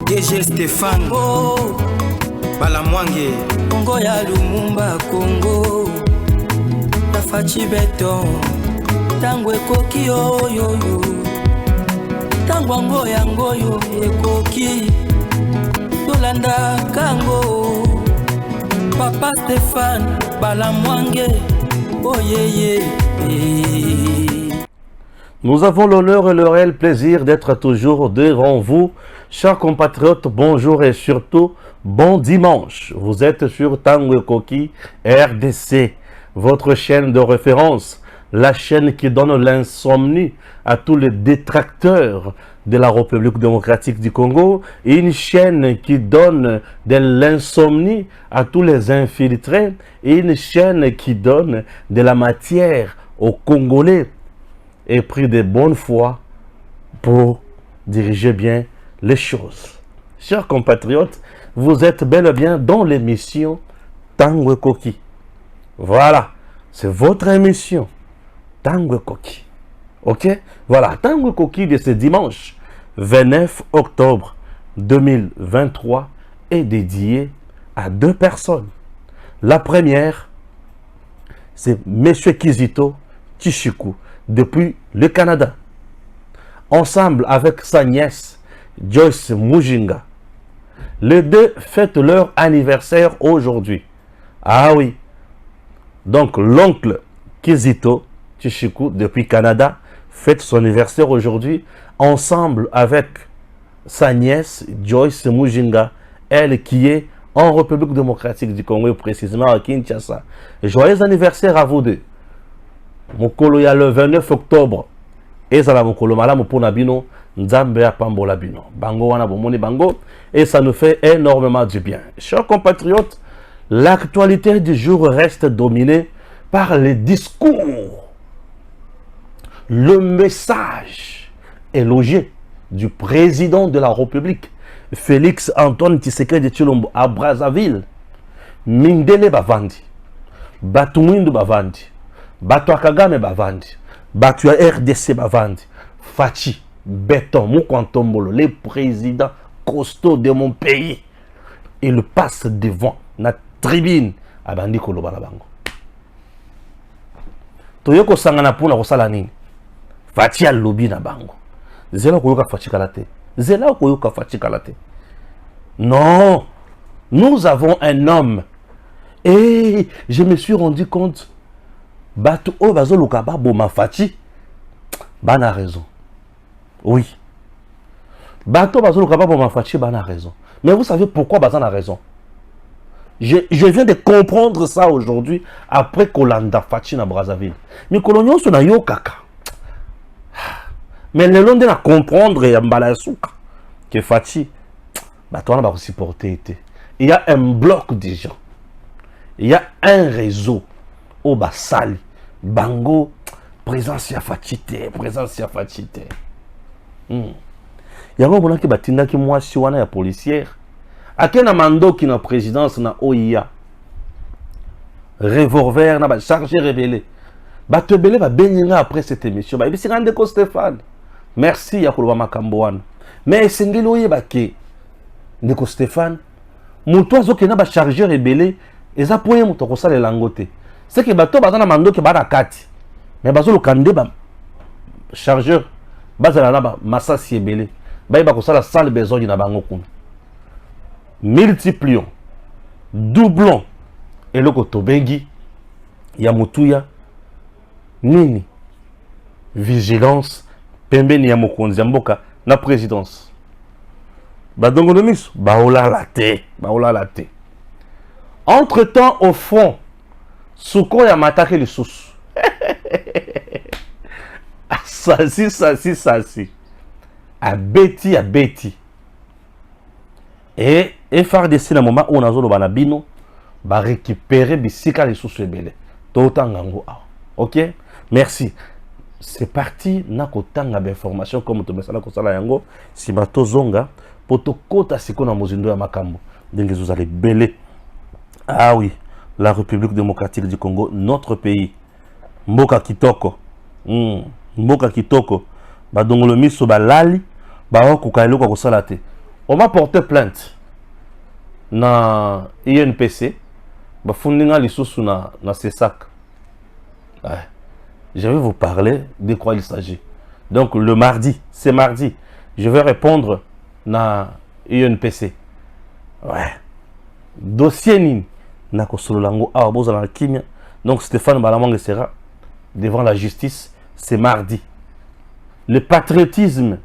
DG Stéphane Balamwange Congo ya Lumumba Congo Tafachi Beton Tango ekoki oyoyo Tango ango yango yo ekoki Tolanda kango Papa Stéphane Balamwange Oh yeah. Nous avons l'honneur et le réel plaisir d'être toujours devant vous. Chers compatriotes, bonjour et surtout bon dimanche. Vous êtes sur Tango Koki RDC, votre chaîne de référence, la chaîne qui donne l'insomnie à tous les détracteurs de la République démocratique du Congo, et une chaîne qui donne de l'insomnie à tous les infiltrés, et une chaîne qui donne de la matière aux Congolais et pris de bonne foi pour diriger bien les choses. Chers compatriotes, vous êtes bel et bien dans l'émission Tango Koki. Voilà, c'est votre émission Tango Koki. Ok? Voilà, Tango Koki de ce dimanche 29 octobre 2023 est dédié à deux personnes. La première, c'est M. Kizito Tshisekedi depuis le Canada. Ensemble avec sa nièce Joyce Mujinga. Les deux fêtent leur anniversaire aujourd'hui. Ah oui. Donc l'oncle Kizito Tshisekedi depuis Canada fête son anniversaire aujourd'hui ensemble avec sa nièce Joyce Mujinga, elle qui est en République démocratique du Congo, précisément à Kinshasa. Joyeux anniversaire à vous deux. Mokolo ya le 29 octobre. Ezala mokolo malamu pona bino, nzambe apambola bino. Bango wana bomoni bango et ça nous fait énormément du bien. Chers compatriotes, l'actualité du jour reste dominée par les discours, le message élogieux du président de la République, Félix Antoine Tshisekedi Tshilombo à Brazzaville. Mindele bavandi, Batumwindu bavandi, Batu Kagame bavandi, Batu RDC bavandi, Fachi, Beton, Mukwantombolo, les présidents costauds de mon pays. Il passe devant la tribune à Bandi Kolobalabango. Toyoko Sangana Puna Rosala Nini, Fachi al lobby na bango. Zela Koyoka Fachi Kalate. Zela Koyoka Fachi Kalate. Non, nous avons un homme. Et je me suis rendu compte. Batu o bazo lukaba boma Fachi. Bana raison. Oui. Batu bazo lukaba boma Fachi bana raison. Mais vous savez pourquoi Bazan a raison? Je viens de comprendre ça aujourd'hui après Kolanda Fachi na Brazzaville. Mais Kolonio so na yo kaka. Mais le long de la comprendre et Mbalasouka que Fachi Batu na ba supporter. Il y a un bloc de gens. Il y a un réseau. Au Basali, Bango, présence ya Fatite, présence ya Fatite. Yango bona ki batinda ki mwasi wana ya policière. Akena mando ki na présidence na OIA. Revolver na ba chargé rebelle. Ba tebele ba beninga après cette émission. Ba bisi rande ko Stéphane. Merci ya koloba makambo wana. Mais sengeli oyeba ke ndeko Stéphane, muto azokena ba chargé rebelle, eza poye muto ko sala langote. C'est que bateau bazana mando ke bana kati mais bazo le kande ba chargeur bazala na ba masasi ebele ba ko sala sale besoin na bango kuna multiplions doublons et le kotobengi ya mutuya nini vigilance pembeni ya mokonzi ya mboka na présidence badongo miso baola la te entre temps au fond Souko ya matake le sous. Sasi. A Betty. Et FRDC na moment où on a zolo banabino va récupérer bisika les sous ebele. Totangango. OK? Merci. C'est parti na kotanga d'information comme to mesala ko sala yango si bato zonga poto kota siko na mozindo ya makambo. Ndenge vous allez belé. Ah oui. La République démocratique du Congo, notre pays. Mboka Kitoko. Mboka Kitoko. Badongolo miso balali, ba ko kailo ko salate. On m'a porté plainte na INPC. Bafundinga lisusu na CESAC. Ouais. Je vais vous parler de quoi il s'agit. Donc le mardi, c'est mardi, je vais répondre na INPC. Ouais. Dossier nini na kosololango a boza na kimia. Donc Stéphane Balamang sera devant la justice, c'est mardi. Le patriotisme,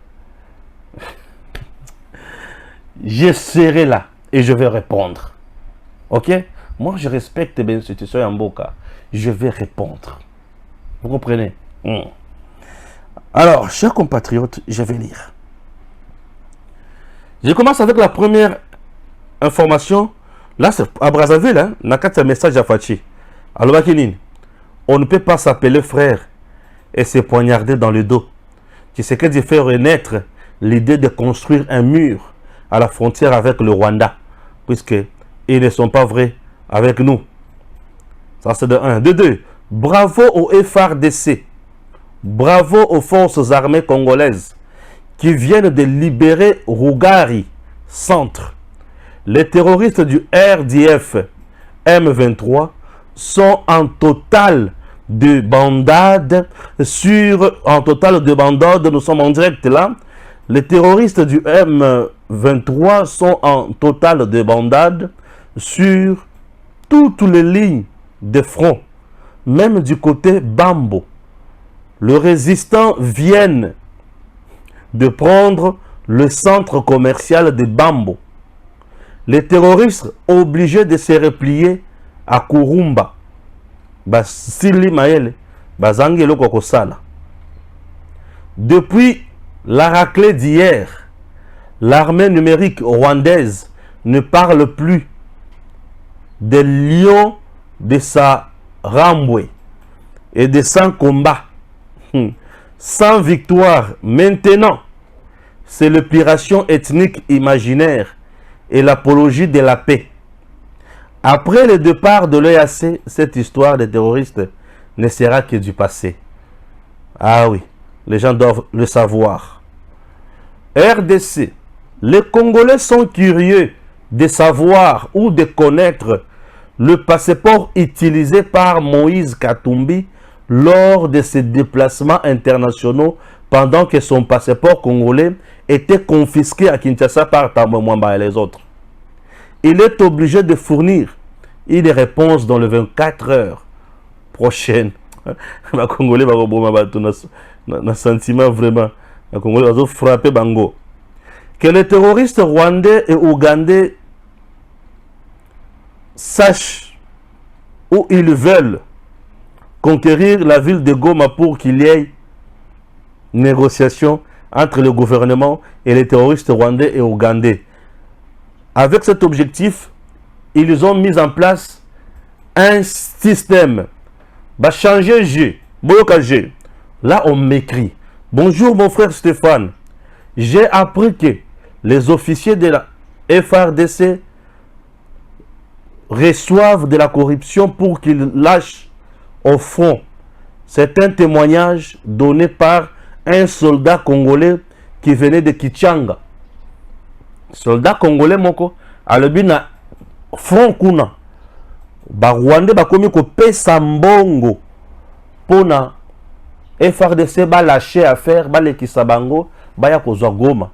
je serai là et je vais répondre. Ok? Moi, je respecte les institutions en Boka. Je vais répondre. Vous comprenez? Alors, chers compatriotes, je vais lire. Je commence avec la première information. Là, c'est à Brazzaville, hein, on a un message à Fachi. Alors, on ne peut pas s'appeler frère et se poignarder dans le dos. Tu sais que fait renaître l'idée de construire un mur à la frontière avec le Rwanda, puisque ils ne sont pas vrais avec nous. Ça, c'est de 1. De 2. Bravo au FARDC. Bravo aux forces armées congolaises qui viennent de libérer Rougari, centre. Les terroristes du RDF M23 sont en total de bandade nous sommes en direct là. Les terroristes du M23 sont en total de bandade sur toutes les lignes de front, même du côté Bambo. Les résistants viennent de prendre le centre commercial de Bambo. Les terroristes obligés de se replier à Kurumba. Depuis la raclée d'hier, l'armée numérique rwandaise ne parle plus des lions de sa Ramboué et de sans combat, sans victoire. Maintenant, c'est l'épuration ethnique imaginaire et l'apologie de la paix. Après le départ de l'EAC, cette histoire des terroristes ne sera que du passé. Ah oui, les gens doivent le savoir. RDC, les Congolais sont curieux de savoir ou de connaître le passeport utilisé par Moïse Katumbi lors de ses déplacements internationaux pendant que son passeport congolais était confisqué à Kinshasa par Tambo Mwamba et les autres. Il est obligé de fournir une réponse dans les 24 heures prochaines. Les Congolais vont sentiment vraiment. Les Congolais vont frapper Bango. Que les terroristes rwandais et ougandais sachent où ils veulent conquérir la ville de Goma pour qu'il y ait négociation entre le gouvernement et les terroristes rwandais et ougandais. Avec cet objectif, ils ont mis en place un système. Bah, changer G, Boyoka G. Là, on m'écrit. Bonjour mon frère Stéphane. J'ai appris que les officiers de la FARDC reçoivent de la corruption pour qu'ils lâchent au front. C'est un témoignage donné par un soldat congolais qui venait de Kichanga. Soldat congolais moko alobi na front kuna ba Rwanda bakomi ko pesa mbongo pona FARDC ba lâcher affaire ba lekisa bango ba ya kozwa Goma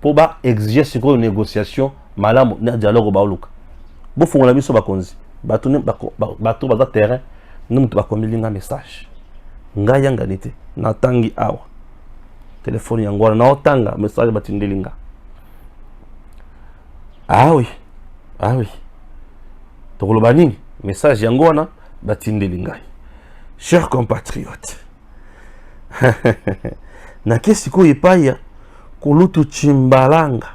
po ba exiger siko une négociation malamu na dialogue ba oluka bo fungola biso bakonzi bato bato baza terrain mutu bakomilinga message ngaya nganite na tangi awa telefone yango na otanga message batindelinga. Ah oui, ah oui. Tolobani, message yangona batindelingai. Chers compatriotes, na kesi ko ipaya kulutu chimbalanga.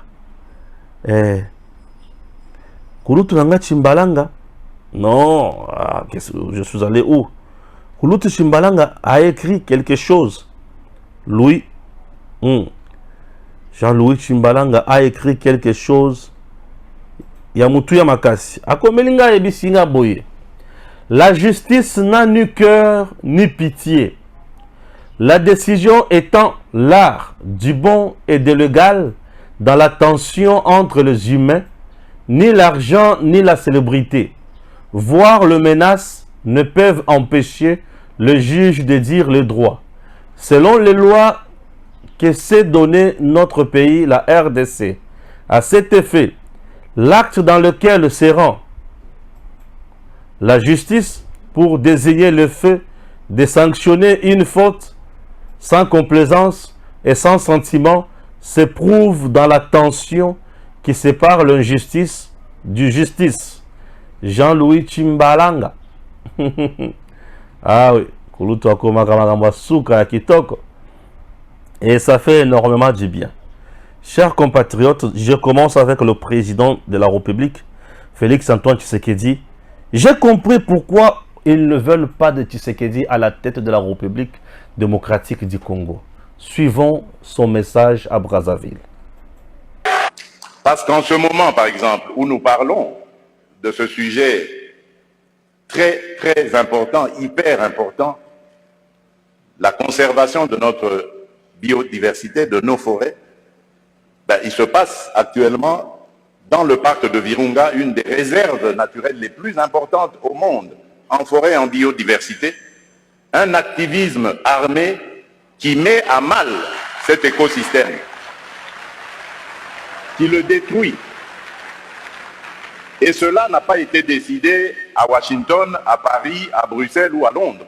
Kulutu nanga chimbalanga. Non, je suis allé où? Kulutu chimbalanga a écrit quelque chose. Louis, Jean-Louis Chimbalanga a écrit quelque chose. Yamutuya Makasi. Akomelinga ebisinga boye. La justice n'a ni cœur ni pitié. La décision étant l'art du bon et de légal dans la tension entre les humains, ni l'argent ni la célébrité, voire le menace, ne peuvent empêcher le juge de dire le droit. Selon les lois que s'est donné notre pays, la RDC, à cet effet, l'acte dans lequel se rend la justice pour désigner le fait de sanctionner une faute sans complaisance et sans sentiment s'éprouve dans la tension qui sépare l'injustice du justice. Jean-Louis Chimbalanga. Ah oui, et ça fait énormément du bien. Chers compatriotes, je commence avec le président de la République, Félix-Antoine Tshisekedi. J'ai compris pourquoi ils ne veulent pas de Tshisekedi à la tête de la République démocratique du Congo. Suivons son message à Brazzaville. Parce qu'en ce moment, par exemple, où nous parlons de ce sujet très important, hyper important, la conservation de notre biodiversité, de nos forêts, il se passe actuellement dans le parc de Virunga, une des réserves naturelles les plus importantes au monde, en forêt et en biodiversité, un activisme armé qui met à mal cet écosystème, qui le détruit. Et cela n'a pas été décidé à Washington, à Paris, à Bruxelles ou à Londres.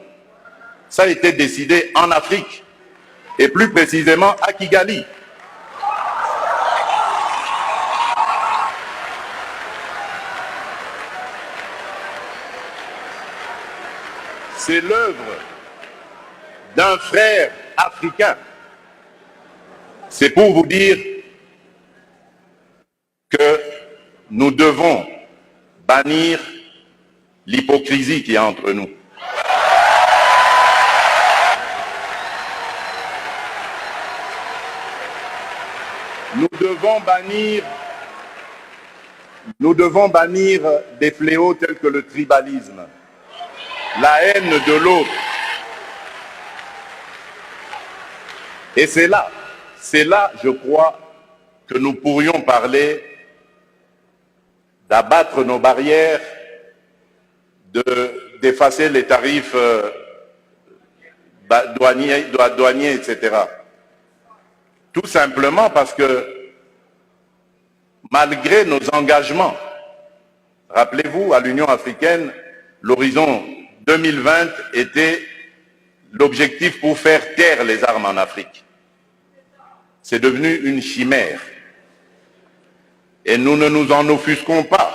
Ça a été décidé en Afrique, et plus précisément à Kigali. C'est l'œuvre d'un frère africain. C'est pour vous dire que nous devons bannir l'hypocrisie qui est entre nous. Nous devons bannir des fléaux tels que le tribalisme, la haine de l'autre. Et c'est là, je crois, que nous pourrions parler d'abattre nos barrières, d'effacer les tarifs douaniers, etc. Tout simplement parce que, malgré nos engagements, rappelez-vous, à l'Union africaine, l'horizon 2020 était l'objectif pour faire taire les armes en Afrique. C'est devenu une chimère. Et nous ne nous en offusquons pas.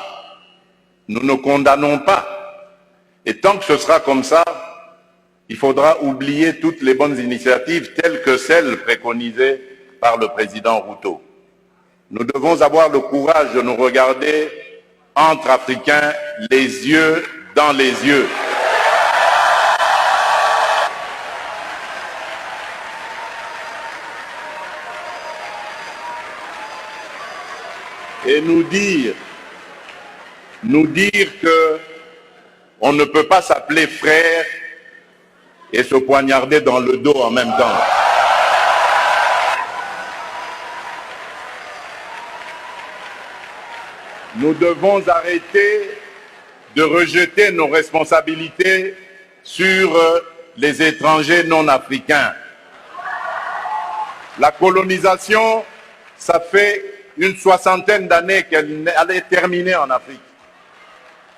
Nous ne condamnons pas. Et tant que ce sera comme ça, il faudra oublier toutes les bonnes initiatives telles que celles préconisées par le président Ruto. Nous devons avoir le courage de nous regarder entre Africains, les yeux dans les yeux. Et nous dire que on ne peut pas s'appeler frère et se poignarder dans le dos en même temps. Nous devons arrêter de rejeter nos responsabilités sur les étrangers non africains. La colonisation, ça fait une soixantaine d'années qu'elle allait terminer en Afrique.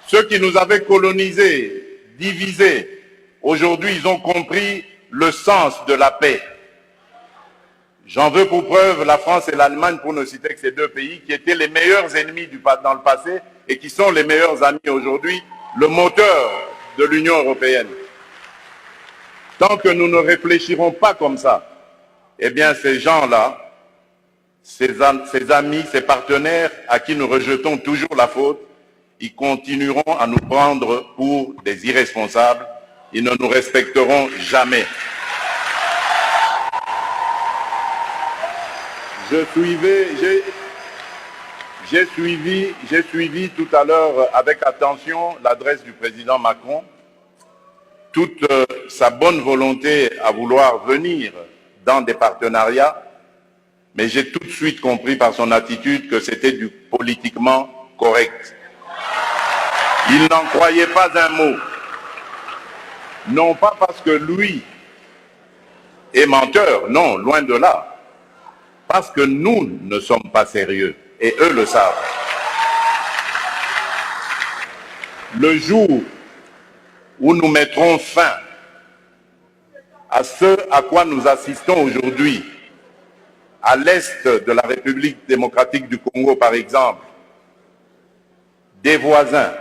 Ceux qui nous avaient colonisés, divisés, aujourd'hui ils ont compris le sens de la paix. J'en veux pour preuve la France et l'Allemagne, pour ne citer que ces deux pays, qui étaient les meilleurs ennemis dans le passé et qui sont les meilleurs amis aujourd'hui, le moteur de l'Union européenne. Tant que nous ne réfléchirons pas comme ça, eh bien ces gens-là, ces amis, ces partenaires à qui nous rejetons toujours la faute, ils continueront à nous prendre pour des irresponsables, ils ne nous respecteront jamais. J'ai suivi tout à l'heure avec attention l'adresse du président Macron, toute sa bonne volonté à vouloir venir dans des partenariats. mais j'ai tout de suite compris par son attitude que c'était du politiquement correct. Il n'en croyait pas un mot. Non pas parce que lui est menteur, non, loin de là. Parce que nous ne sommes pas sérieux, et eux le savent. Le jour où nous mettrons fin à ce à quoi nous assistons aujourd'hui, à l'est de la République démocratique du Congo par exemple, des voisins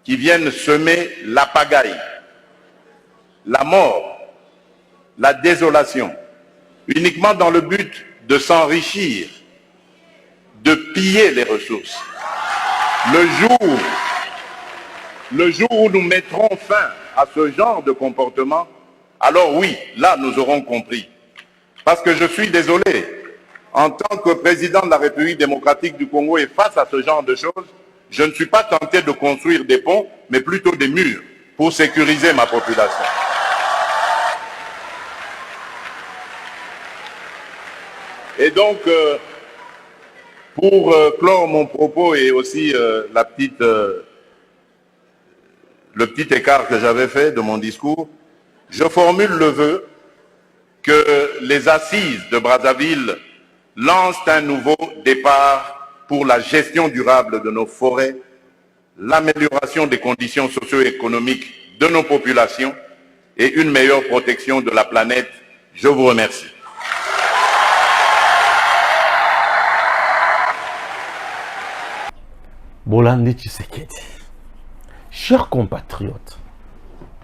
qui viennent semer la pagaille, la mort, la désolation, uniquement dans le but de s'enrichir, de piller les ressources. Le jour où nous mettrons fin à ce genre de comportement, alors oui, là nous aurons compris. Parce que je suis désolé, en tant que président de la République démocratique du Congo et face à ce genre de choses, je ne suis pas tenté de construire des ponts, mais plutôt des murs pour sécuriser ma population. Et donc, pour clore mon propos et aussi le petit écart que j'avais fait de mon discours, je formule le vœu que les assises de Brazzaville lancent un nouveau départ pour la gestion durable de nos forêts, l'amélioration des conditions socio-économiques de nos populations et une meilleure protection de la planète. Je vous remercie. Bolandi Tshisekedi. Chers compatriotes,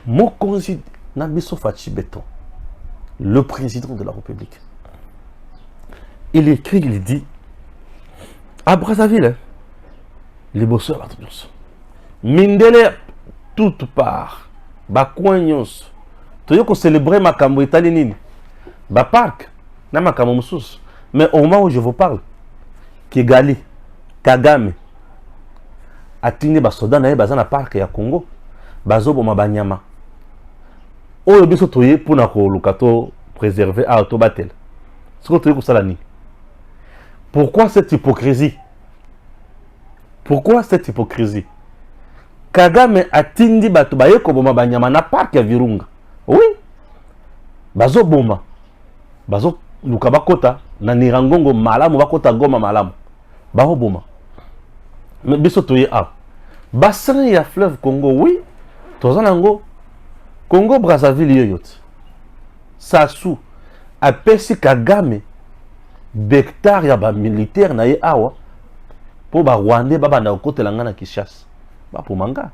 Mokonzi Nabiso Fachi Beton, le président de la République, il écrit, il dit, à Brazzaville, les bosseurs, Mindele, toute part, Bakwanyos, Toyoko célébrer ma cambo italienne, Bapark, Nama Kamomsus, mais au moment où je vous parle, Kigali, Kagame, atini basoda na ye baza na parc ya Congo bazoboma banyama oyo biso toye pona ko lukato préserver a to batel siko toye ko sala ni. Pourquoi cette hypocrisie? Pourquoi cette hypocrisie? Kagame atindi bato baye ko boma banyama na parc ya Virunga, oui, bazoboma bazo luka bakota na Nirangongo malamu, bakota Goma malamu bazoboma. Mais biso toye a bassin ya fleuve Congo, oui, tozanango Congo Brazzaville yoyot Sassou apesi Kagame d'hectares ya ba militaire na ye awa po ba Rwandais babanda kokotela ngana Kinshasa ba po manga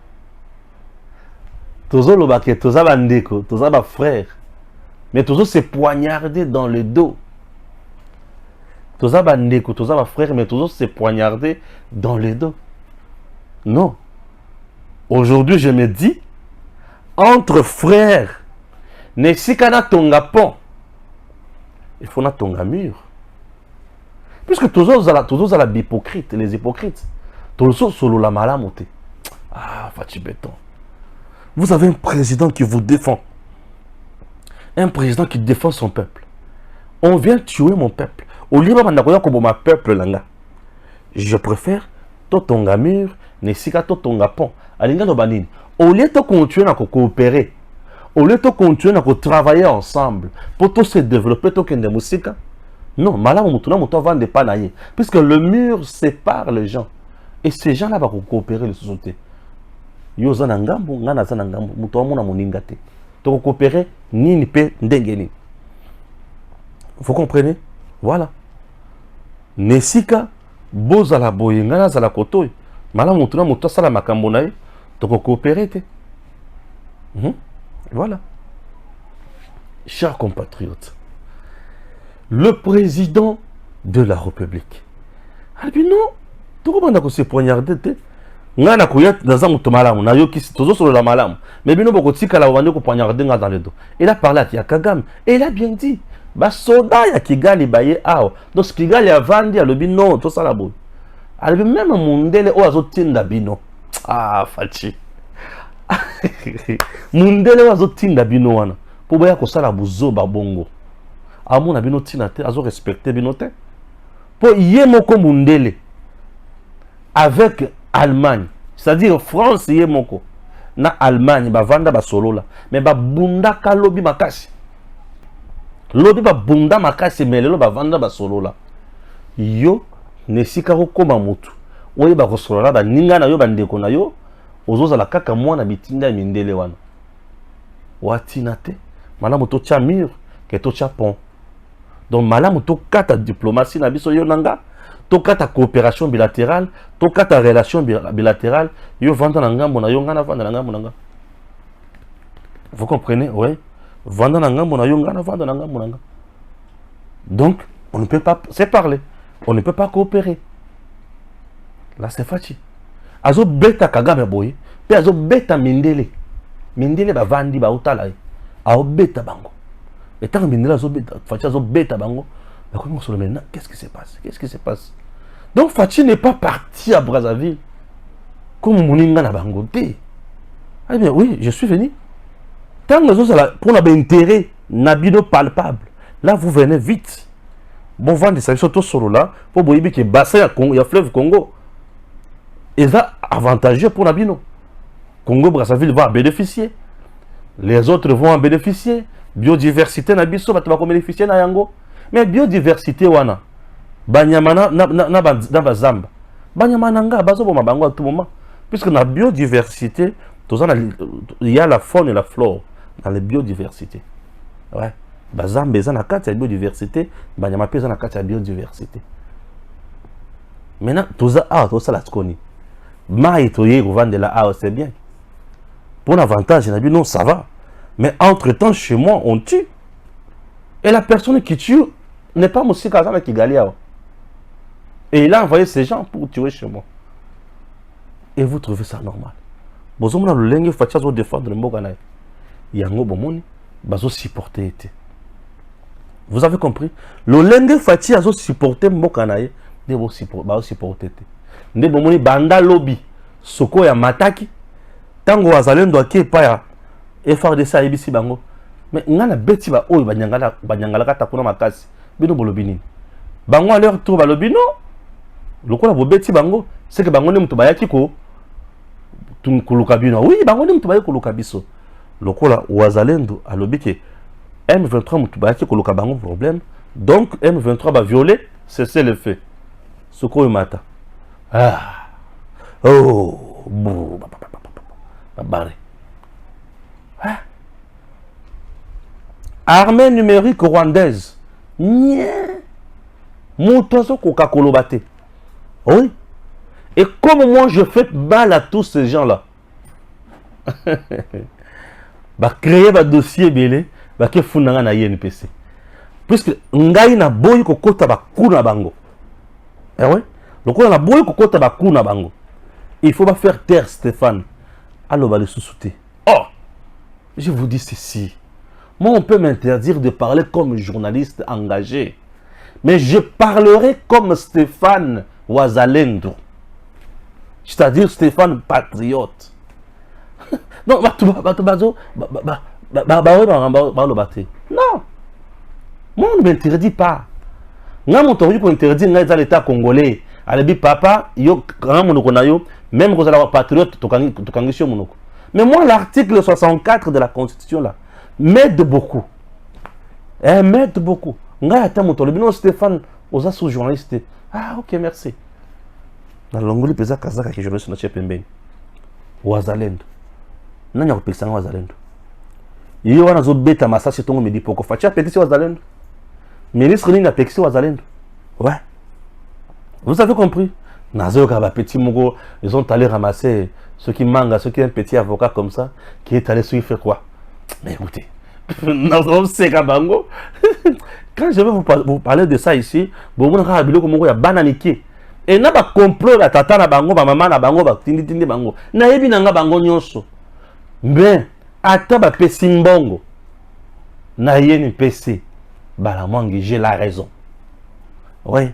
tozolo ba ke toza bandeko toza ba frère, mais tozo se poignarder dans le dos. Toza bandeko toza ba frère, mais tozo se poignarder dans le dos. Non. Aujourd'hui, je me dis, entre frères, ne sikana tonga pont, il faut na tonga mur. Puisque tous à la hypocrite, les hypocrites, tous solo la malamote. Ah, Fachi Beton. Vous avez un président qui vous défend. Un président qui défend son peuple. On vient tuer mon peuple. Au lieu de ma peuple langa, je préfère totonga mur, nesika totonga pont. Alinga no banini. Au lieu de continuer à coopérer, au lieu de continuer à travailler ensemble pour tout se développer, tout kende musika. Non, malamu mutuna muto vendre pas naie, puisque le mur sépare les gens et ces gens-là vont coopérer les sociétés. Yo zanangambu, ngana zanangambu, muto amuna moningate. To coopérer ni pe ndengeni. Vous comprenez? Voilà. Nesika bozala boyengana zala kotoy. Malamu mutuna muto sala makambo nae, to coopérer te. Voilà. Chers compatriotes, le président de la République. Ah bien non, tout le monde a se poignardé. Ngana koyat dans un malamu, na yoki tozo sur la malamu. Mais bino boko tika la wande ko poignarder dans le dos. Il a parlé à Kagame et il a bien dit, ba soda ya Kigali baye awa. Donc Kigali a vendu le bino tout ça la boue. Alors même mundele o azotinda bino. Ah Fachi. Mundele o azotinda bino wana. Po baya ko sala buzo ba bongo. amona bino tina te azo respecter bino te po ye moko mundele avec Allemagne, c'est-à-dire France ye moko na Allemagne ba vanda ba solola mais ba bunda ka lobi makasi lobi ba bunda makasi melelo ba vanda ba solola yo nesika ko koma mutu oye ba kosolola ba ninga na yo ba ndeko na yo ozoza la kaka mwana bitinda mindele wana watina te malamu to tia mur ke to tia pont donc malamu to kata diplomatie na biso yo nanga to kata coopération bilatérale to kata relation bilatérale yo vanda na ngambo na yo ngana vanda na ngambo na nga. Vous comprenez? Ouais, vanda na ngambo na yo ngana vanda na ngambo na nga. Donc on ne peut pas se parler, on ne peut pas coopérer. Là c'est fati azo beta Kagame boye pe azo beta Mindele ba vandi ba utala azo beta bango et tant Mindele azo beta Fachi azo beta bango mais comment se le maintenant qu'est-ce qui se passe, qu'est-ce qui se passe? Donc Fachi n'est pas parti à Brazzaville comme Moninga na bango te. Ah bien oui, je suis venu tant pour la intérêt nabino palpable. Là vous venez vite bon vendre ça surtout solo là pour boyibi que bassin ya Congo, ya fleuve Congo. Et ça, avantageux pour Nabino. Congo Brazzaville va bénéficier. Les autres vont en bénéficier. Biodiversité Nabiso va bénéficier na yango. Mais biodiversité wana. Banyamana na bazamba. Banyamana nga bazo bo mabango à tout moment. Puisque dans la biodiversité, il y a la faune et la flore dans la biodiversité. Ouais. Bazamba eza na kati ya biodiversité, banyama pesa na kati ya biodiversité. Maintenant, tout ça la skoni. Maï toye vendre la A, c'est bien. Pour l'avantage, non, ça va. Mais entre-temps, chez moi, on tue. Et la personne qui tue n'est pas Moussi Kazana qui gagne. Et il a envoyé ces gens pour tuer chez moi. Et vous trouvez ça normal? Vous avez le lingue fatia zo défendre le Moganaï. Yango bomoni, bazo supporter. Vous avez compris? Le lingue fatia zo supporter Moganaï, de vous supporter. Nde bomoni banda lobby soko ya mataki tango wazalendo ake pa ya FRDC IBC bango mais ngana beti ba oyo banyangala kata kuna makasi bino bolobi nini bango à leur tour balobi non lokola bo beti bango c'est que bango ne mutu bayaki ko tunkuluka bino oui bango ne mutu bayaki kuluka biso lokola wazalendo alobi ke M23 mutu bayaki kuluka bango problème donc M23 va violer c'est le fait soko yo mata. Ah, oh, barré. Ah. Armée numérique rwandaise. Moutozo koka kolobate. Oui. Et comme moi je fais mal à tous ces gens-là. Bah créer un dossier belé, bah que fundanga na INPC. Puisque ngai na boy ko kota ba kuna bango. Eh oui. Donc on a beau kokota bakuna bango. Il faut pas faire taire Stéphane. Allo ba le sous-souté. Oh, je vous dis ceci. Moi on peut m'interdire de parler comme journaliste engagé. Mais je parlerai comme Stéphane Wazalendo. C'est-à-dire Stéphane patriote. Non, non. Moi on ne m'interdit pas. Moi mon tour pour interdire l'état congolais. Alebi papa, yo grand monoko na yo, même quand on patriote, tokangi monoko. Mais moi l'article 64 de la Constitution là m'aide beaucoup. M'aide beaucoup. Nga ata motolobi non Stéphane, oza sous journaliste. Ah OK, merci. Na longoli pesa kazaka ki journaliste na chepembeni. Wazalendo. Nanya ko pesa wazalendo. Yo wana zo beta masasi tongo medi poko facha petisi wazalendo. Ministre ni na pexi wazalendo. Ouais. Vous avez compris? Petit Mogo, ils ont allé ramasser ceux qui mangent, ceux qui ont un petit avocat comme ça, qui est allé sur il fait quoi? Mais écoutez, quand je vais vous parler de ça ici, vous allez voir que bananiqué. Et n'a pas complot la tata na bango, maman na bango, tindi bango. Na yebi nanga bango nyonso. Mais ata ba pesi mbongo. Na yeni pesi. Balamangi, j'ai la raison. Oui.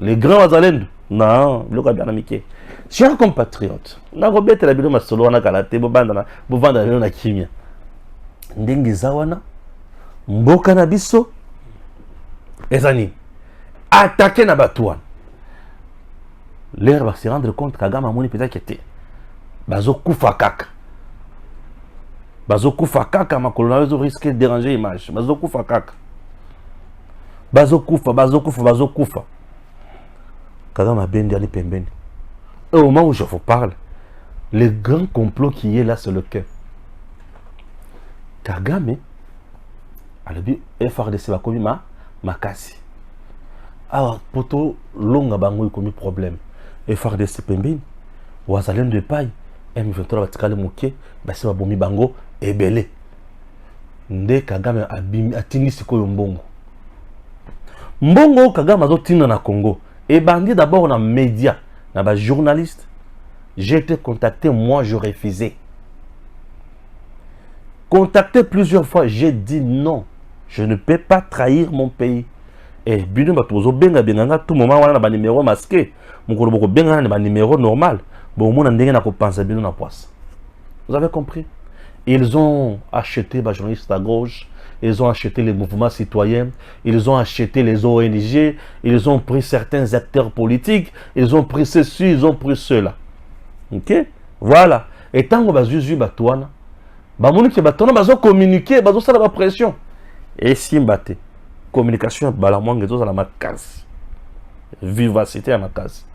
Les grands Wazalendo, non, le cas bien amitié. Chers compatriotes, na robete la bilo masolo na kalate bo banda na kimia. Ndengi zawana mboka na biso Ezani. Attaquer na batouane. L'air va se rendre compte Kagame a moni peut-être que bazo kufa kaka. Bazo kufa kaka makolo na risque de déranger l'image. Bazo kufa kaka. Bazo kufa. Kagame a bien dit pembeni. Et au moment où je vous parle, le grand complot qui est là, c'est le cœur. Kagame a dit FRDC va commis makasi. Alors, poto longa bango y commis problème. FRDC pembeni, wazalendo de paille, M23 batikale moké, basi ba bomi bango ebele. Nde Kagame atini sikoyo mbongo. Mbongo Kagame azotina na Congo. Et bandit d'abord dans les médias, dans les journalistes. J'ai été contacté, moi je refusais. Contacté plusieurs fois, j'ai dit non. Je ne peux pas trahir mon pays. Et bino batozo benga benga tout moment wana na numéro masqué. Mukolo boko benga na numéro normal. Bon mon ndenge na ko penser bino na poisse. Vous avez compris? Ils ont acheté les journalistes à gauche. Ils ont acheté les mouvements citoyens, ils ont acheté les ONG, ils ont pris certains acteurs politiques, ils ont pris ceci, ils ont pris cela. Ok? Voilà. Et tant que Bazuzu Batouana, Bamouni Batouana, Bazo communiquer, Bazo ça la pression. Et si mbate, communication, Balamouang, Bazo la makasi. Vivacité à makasi.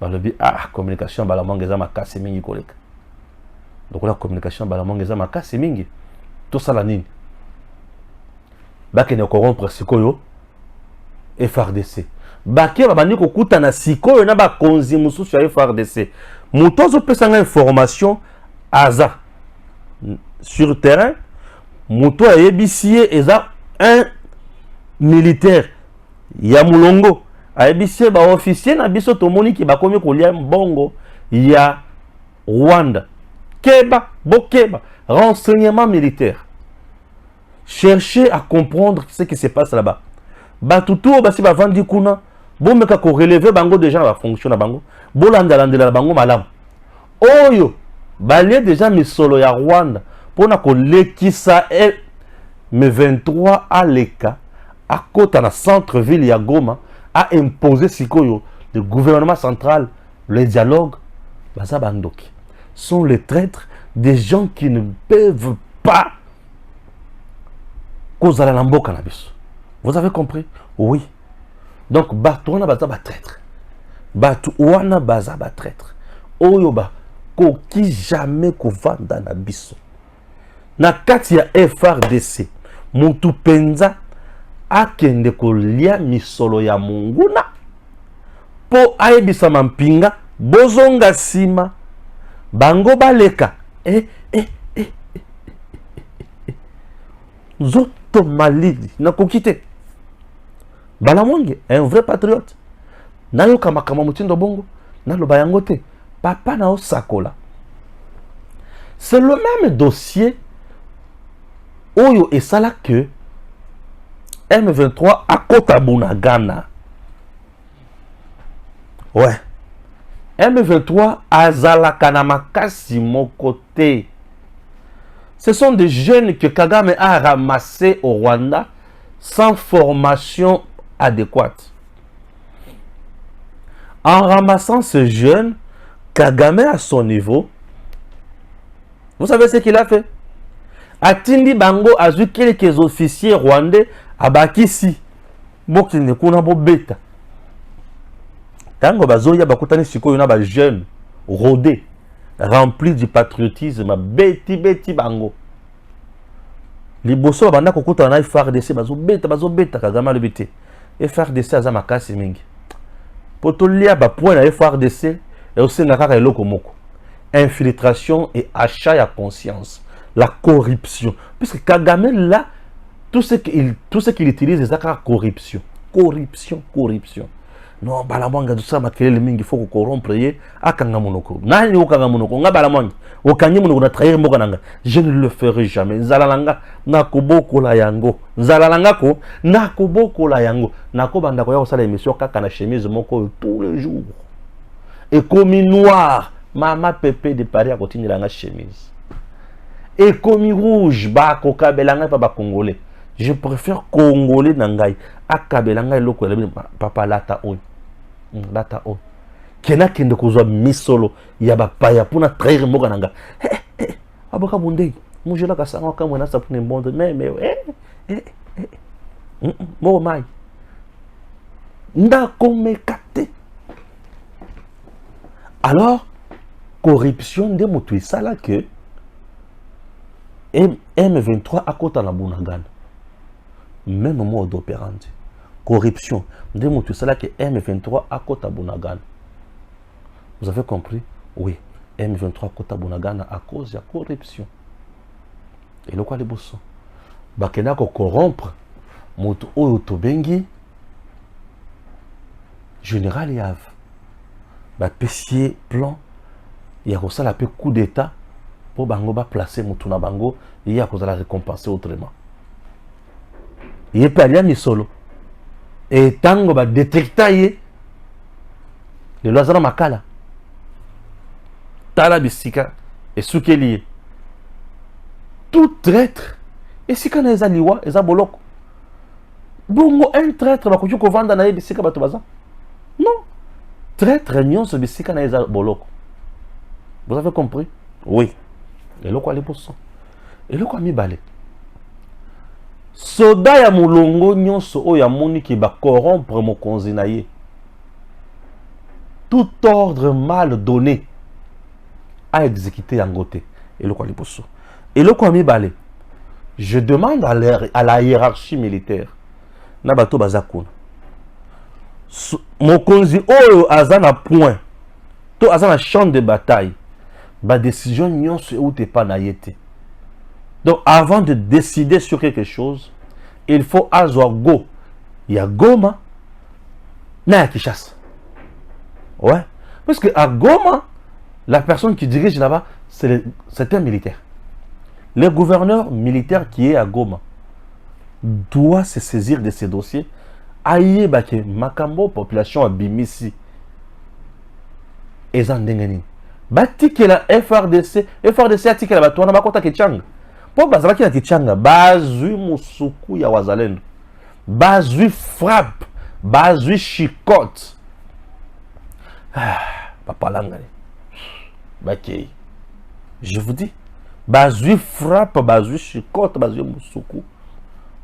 Balobi, communication, Balamouang, Bazo makasi, mingi collègue. Donc la communication, Balamouang, Bazo makasi, mingi. Tout ça la nini. Baki ne corrompre sikoyo FRDC. Baki babandi kokuta na sikoyo na ba konzi mususu ya FRDC. Mutozo pesa nga information aza sur terrain. Muto a yebisie eza un militaire ya mulongo. A yebisie ba officier na biso tomoni ki bakomi kolia mbongo ya Rwanda. Keba, bokeba, renseignement militaire. Cherchez à comprendre ce qui se passe là-bas. Batutu basi ba vandi kuna, bo meka ko relever bango déjà va fonctionner bango. Bo landela bango malam. Oyo, balé déjà misolo ya Rwanda pona ko lekisa M23 à leka à kota na centre-ville ya Goma a imposé sikoyo le gouvernement central le dialogue baza bandoki. Sont les traîtres des gens qui ne peuvent pas. Vous avez compris? Oui. Donc, Batouana baza ba traître. Batouana baza ba traître. Oyoba, koki jamais ko vanda na biso. Na kati ya FRDC, mutu penza akende kolia misolo ya munguna. Po aebisa mampinga, bozonga sima, bango baleka. Zoto malidi na kokite Balamouang un vrai patriote nayo kama mutindo bongo na loba yango te papa na osakola. C'est le même dossier oyo esala que M23 a kota Bunagana. Ouais, M23 azalaka na makasi mokote. Ce sont des jeunes que Kagame a ramassés au Rwanda sans formation adéquate. En ramassant ces jeunes, Kagame à son niveau, vous savez ce qu'il a fait? Atindi Bango a vu quelques officiers rwandais à Bakissi. Bokine kuna bo beta. Tango bazoya bakutani siko yona ba jeunes rodés. Rempli du patriotisme, beti bango. Liboso banda kokuta na FRDC bazo beta Kagame le bete. FRDC aza makasi mingi. Poto lia ba point na FRDC et aussi na kaka eloko moko. Infiltration et achat à conscience, la corruption. Puisque Kagame là tout ce qu'il utilise c'est la corruption. Corruption. Non, Balamouang tout ça makelele mingi faut corrompre ye akanga monoko. Nani okanga monoko nga Balamouang. Okanyi monoko na trahir moko nanga. Je ne le ferai jamais. Nzalalanga nakoboko la yango. Nzalalanga ko nakoboko la yango. Nakobanda ko ya osala émission kaka na chemise moko tous les jours. Et comme noir, mama Pepe de Paris a continué la chemise. Et comme rouge, ba kokabelanga pa ba congolais. Je préfère Congolais nangai. Akabela ngai loko papa lata on. Lata on. Kena kende kozwa misolo ya bapaya pona trahir mboka nanga. Aboka bundei. Mujela kasanga ka mwana sa pone mbonde mais mo mai. Nda komekate. Alors corruption de mutu sala que M23 à côté na Bunagana. Même mode opérandi. Corruption de mutu sala que M23 à côté à Bunagana. Vous avez compris? Oui. M23 à côté à Bunagana à cause de la corruption. Et le quoi les bossons? Bakena ko corrompre mutu oyo tobengi général Yav. Ba pessier plan il y a ça la peu coup d'état pour bango ba placer mutu na bango il y a la récompenser autrement. Il est pas allé solo et tango ba détecter le loisir makala tala bisika et soukeli tout traître et si kana eza liwa eza boloko bongo un traître ba ko ko vanda na bisika bato baza non traître nyonso bisika na eza boloko. Vous avez compris? Oui. Et le quoi les poissons? Et le quoi mi balé? Soda ya mulongo nyonso o ya moni ki ba corrompre mo konzinaye. Tout ordre mal donné à exécuter en goté. Et le quoi les poissons? Et le quoi mi balé? Je demande à la hiérarchie militaire. Na bato bazakuna. Mo konzi oyo azana point. To azana champ de bataille. Ma décision n'y est pas naïté. Donc avant de décider sur quelque chose, il faut avoir go. Il y a Goma, na Kishas. Ouais. Parce que à Goma, la personne qui dirige là-bas, c'est un militaire. Le gouverneur militaire qui est à Goma doit se saisir de ces dossiers. Aïe, bake makambo population à Bimisi. Et Zandengeni. Batiki la FRDC atiki la batuana bakota kichanga. Po bazalaki na kichanga, bazui musuku ya wazalendo. Bazui frappe, bazui chicote. Papa langani. Bakei. Je vous dis, bazui frappe, bazui chicote, bazui musuku.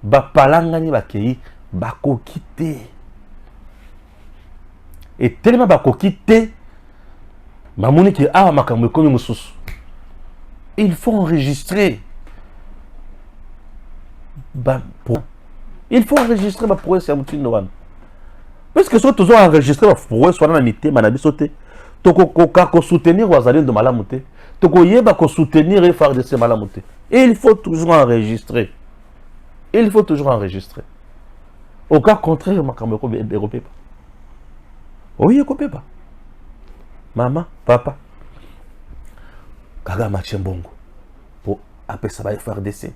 Bapalangani bakei, bako kite. Et tellement bako kite. Il faut enregistrer. Il faut enregistrer ma prouesse à Moutine Noan. Parce que si tu as enregistré ma prouesse, tu as mis ma sauté. Tu as soutenir Wazalin de Malamouté. Tu as soutenir et faire de ces Malamouté. Et il faut toujours enregistrer. Il faut toujours enregistrer. Au cas contraire, je ne peux pas. Oui, je ne peux pas. Maman, papa, Kaga Machembongo, pour appeler ça va FRDC.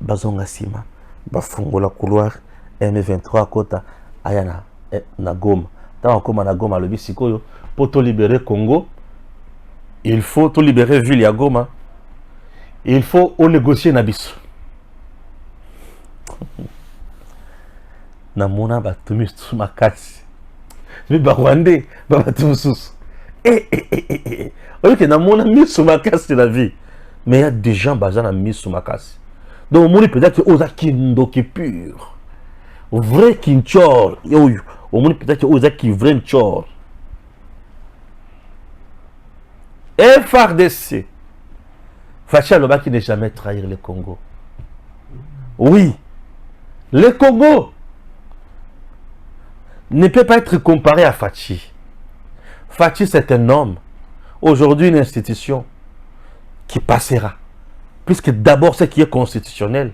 Bazonga Sima, Bafungo la couloir, M23 Kota, Ayana, Nagoma. Tant qu'on a Goma, le Bissikoyo, pour te libérer Congo, il faut te libérer Ville ya Goma, il faut négocier Nabiso. Namona Batumis Makasi. Mais Barwandais, Babatoussous. Ok, na mon ami sur ma casse de la vie. Mais il y a des gens qui ont mis sur ma casse. Donc, mon peut-être que Oza Kindo qui est pur. Vrai Kinchor. Au monde peut-être que Oza qui est vrai Kinchor. FRDC. Fachi Aloba qui n'est jamais trahir le Congo. Oui. Le Congo ne peut pas être comparé à Fachi. Fachi, c'est un homme. Aujourd'hui, une institution qui passera. Puisque d'abord, ce qui est constitutionnel,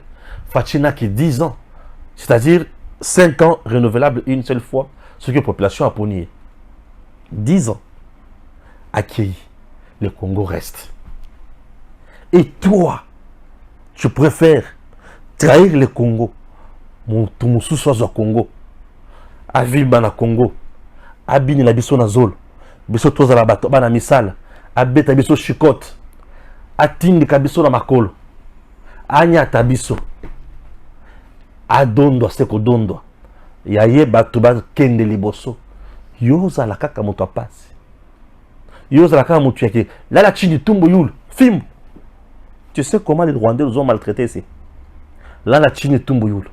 Fachi n'a que 10 ans. C'est-à-dire 5 ans renouvelables une seule fois, ce que la population a pogné. 10 ans. Accueilli. Le Congo reste. Et toi, tu préfères trahir le Congo. Mon soit au Congo. Aviba na Congo. Abini la biso na zolo. Biso toza la bato bana misala. Abeta biso chikote. Atindi kabiso na makolo. Anya tabiso. adondwa se kodondwa yaye bato bakende liboso yo ozala kaka moto apasi yo ozala kaka moto yake lala chini tumbo yulu fimbo. Tu sais comment les Rwandais nous ont maltraités ici? Lala chini tumbo yulu.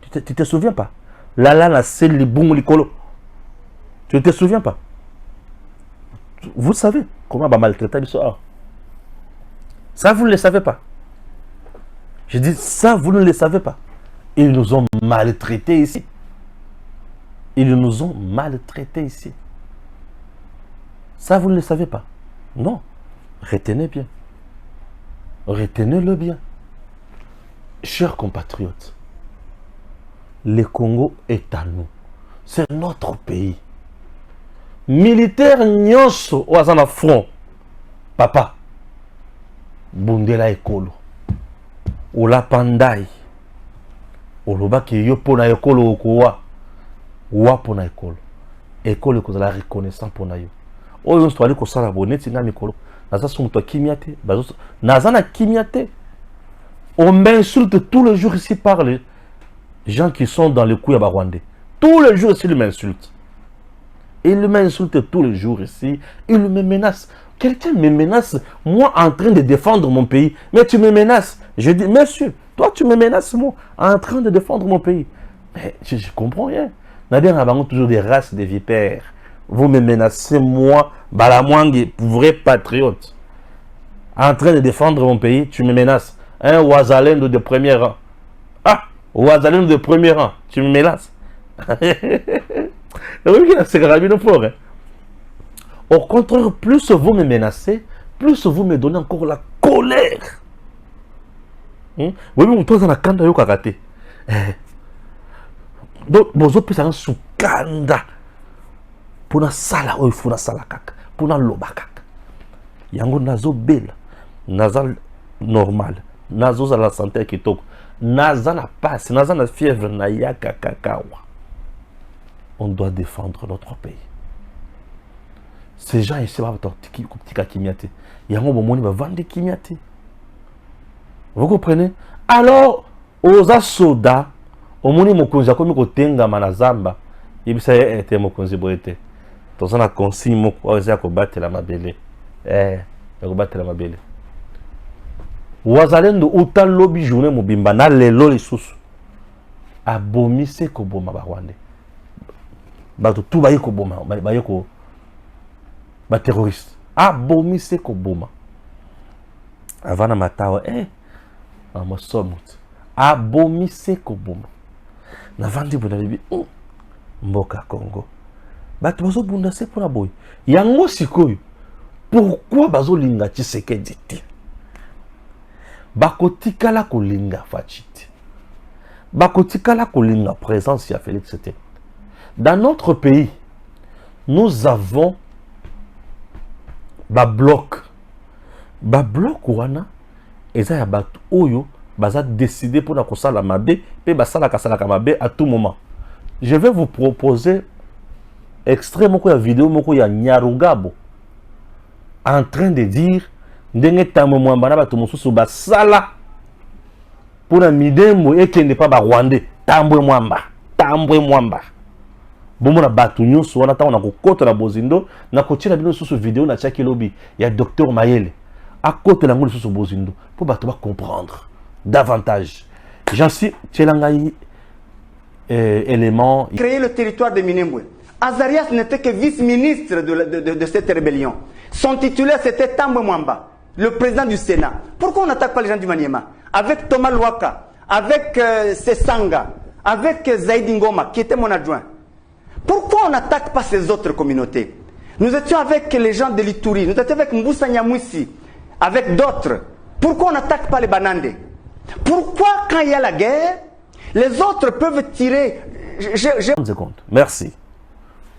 Tu te souviens pas? Lala na seli boum likolo. Tu ne te souviens pas? Vous savez comment on va maltraiter l'histoire? Ça, vous ne le savez pas. Je dis, ça, vous ne le savez pas. Ils nous ont maltraités ici. Ils nous ont maltraités ici. Ça, vous ne le savez pas. Non. Retenez bien. Retenez-le bien. Chers compatriotes, le Congo est à nous. C'est notre pays. Militaire nyonso oaza na front. Papa. Bundela ekolo. Ola pandai. Oloba ki yo pona ekolo okowa. Wa pona ekolo. Ekolo kozala reconnaissant pona yo. Oyo nso ali kosala boneti nga mikolo. Naza somuto kimiate. Naza na kimiate. On m'insulte tous les jours ici par les gens qui sont dans le coup à Rwandais. Tous les jours ici, ils m'insultent. Ils m'insultent tous les jours ici. Ils me menacent. Quelqu'un me menace, moi en train de défendre mon pays. Mais tu me menaces. Je dis, monsieur, toi tu me menaces, moi, en train de défendre mon pays. Mais je ne comprends rien. Nadia Rabango, toujours des races de vipères. Vous me menacez, moi, Balamwangi, vrai patriote. En train de défendre mon pays, tu me menaces. Un Ouazalendo de premier rang. Ah, Ouazalendo de premier rang. Tu me menaces. Au contraire, plus vous me menacez, plus vous me donnez encore la colère. Oui, mais on peut en kanda yo kakate. Donc, bozo peut s'en soukanda. Pour na sala oy funa sala kaka, pour na loba kaka. Yango nazo bela, nazal normal. Nazo za la santé kitoko. Naza na passe, naza na fièvre na yaka kakawa. On doit défendre notre pays. Ces gens ici va tika kimiate. Yango bomoni va vendre kimiate. Vous comprenez? Alors, aux soda, au moni mokonzi akomi kotenga manazamba, yebisa ete mokonzi boete. Tozana consigne moko oza ko batela mabele. Ko batela mabele. Wazalendo utalobi journée mobimba na lelo lisusu. Abomise ko boma ba Rwandais. Bato tout baye ko boma, baye ko ba terroriste. Abomise ko boma. Avana matawa amo somut. Abomise ko boma. Na vandi bona bibi mboka Congo. Bato bazo bunda se pona boy. Yango sikoyo. Pourquoi bazo linga Tshisekedi ti? Bakotikala kolinga Fachiti. Bakotikala kolinga présence ya Félix Tshisekedi. Dans notre pays, nous avons ba bloc wana eza ya bato oyo baza décider pour na kosala mabe pe basala kasala mabe à tout moment. Je vais vous proposer extrait moko ya vidéo moko ya Nyarugabo en train de dire ndenge tambo mwamba na bato mosusu basala pour na midembo ekende pa ba Rwandais tambwe mwamba bomo na bato nyonso wana tango na kokota na bozindo na kotia bino susu vidéo na tiaki lobi ya docteur Mayele à côté la ngoli susu bozindo pour bato ba comprendre davantage. J'en suis tchelangai élément créer le territoire de Minembwe. Azarias n'était que vice-ministre de cette rébellion. Son titulaire c'était Tambwe Mwamba, le président du Sénat. Pourquoi on n'attaque pas les gens du Maniema? Avec Thomas Lwaka, avec Sesanga, avec Zaidi Ngoma qui était mon adjoint. Pourquoi on n'attaque pas ces autres communautés? Nous étions avec les gens de l'Ituri, nous étions avec Mboussa Nyamwisi, avec d'autres. Pourquoi on n'attaque pas les Banandé? Pourquoi quand il y a la guerre, les autres peuvent tirer? Merci.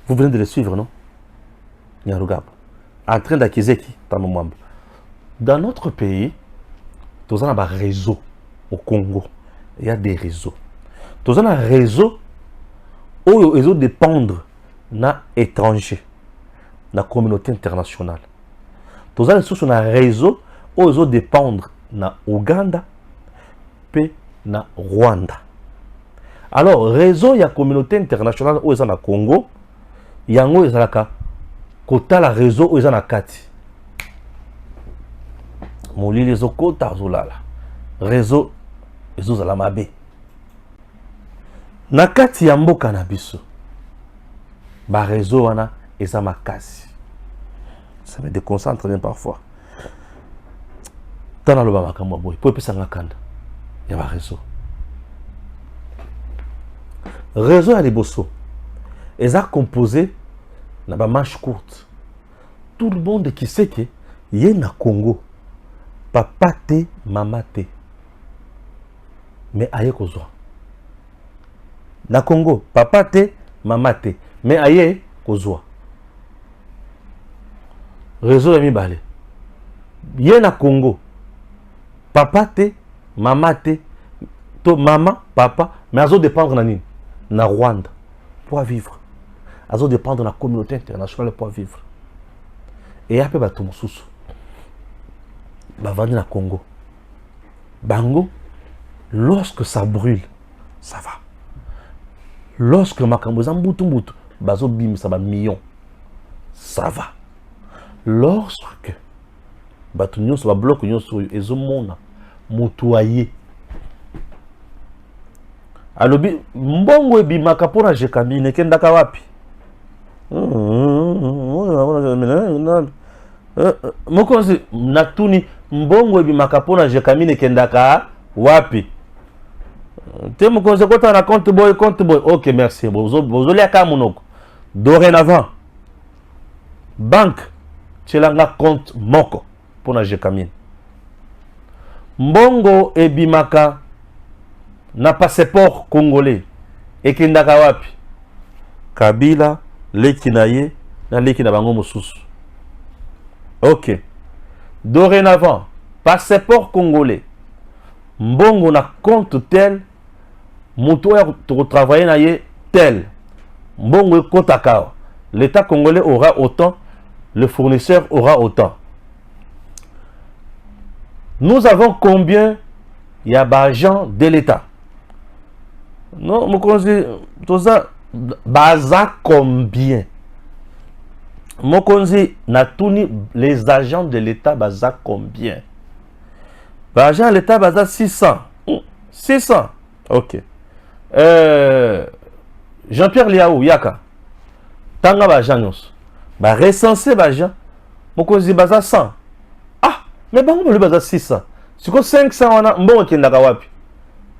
Vous venez de le suivre, non? Nyarugabo. En train d'accuser qui? Dans notre pays, nous avons un réseau au Congo. Il y a des réseaux. Nous avons un réseau où ils ont dépendre na étranger, na communauté internationale. Nous avons un réseau où ils ont dépendre na Ouganda et na Rwanda. Alors réseau ya communauté internationale oyo eza na Congo yango ezalaka kotala réseau oyo eza na kati molili ezokota azolala réseau ezozala mabe na kati ya mboka na biso ba réseau wana eza makasi. Ça me déconcentre même parfois. Tana loba makambo boy po pesa ngakanda ya ba réseau. Réseau ya liboso eza composé na ba manche courte. Tout le monde qui sait que yé na Congo papa te mama te mais aye kozwa. Na Congo papa te mama te mais aye kozwa. Réseau ya mibale yé na Congo papa te mama te to mama papa mais azo dépendre na nini na Rwanda pour vivre, azo dépendre de la communauté internationale pour vivre. Et après bato mosusu bavandi na Congo bango lorsque ça brûle ça va, lorsque makambo za mbutu mbutu bazo bimisa ba millions ça va, lorsque bato nyonso ba bloc nyonso ezomona mutu aye alobi mbongo ebimaka pona jekamine kendaka wapi mokonzi natuni mbongo ebimaka pona jekamine kendaka wapi te mokonzi kota na compte boy ok merci bozoli aka monoko dorénavant banque tjelanga compte moko pona jekamine mbongo ebimaka na passeport congolais ekendaka wapi Kabila leki na ye na leki na bango mosusu. Ok, dorénavant passeport congolais mbongo na compte tel moto ya travailler na ye tel mbongo ekotaka l'état congolais aura autant, le fournisseur aura autant. Nous avons combien il y a d'argent de l'état? Non, mokonzi toza baza combien? Mokonzi natuni les agents de l'état baza combien? L'agent de l'état baza 600. 600. OK. Jean-Pierre Liaou yaka. Tanga baja nyos. Ba recenser baja. Mokonzi baza 100. Ah, mais bango le baza 600. Siko 500 wana mbongo kendaka wapi?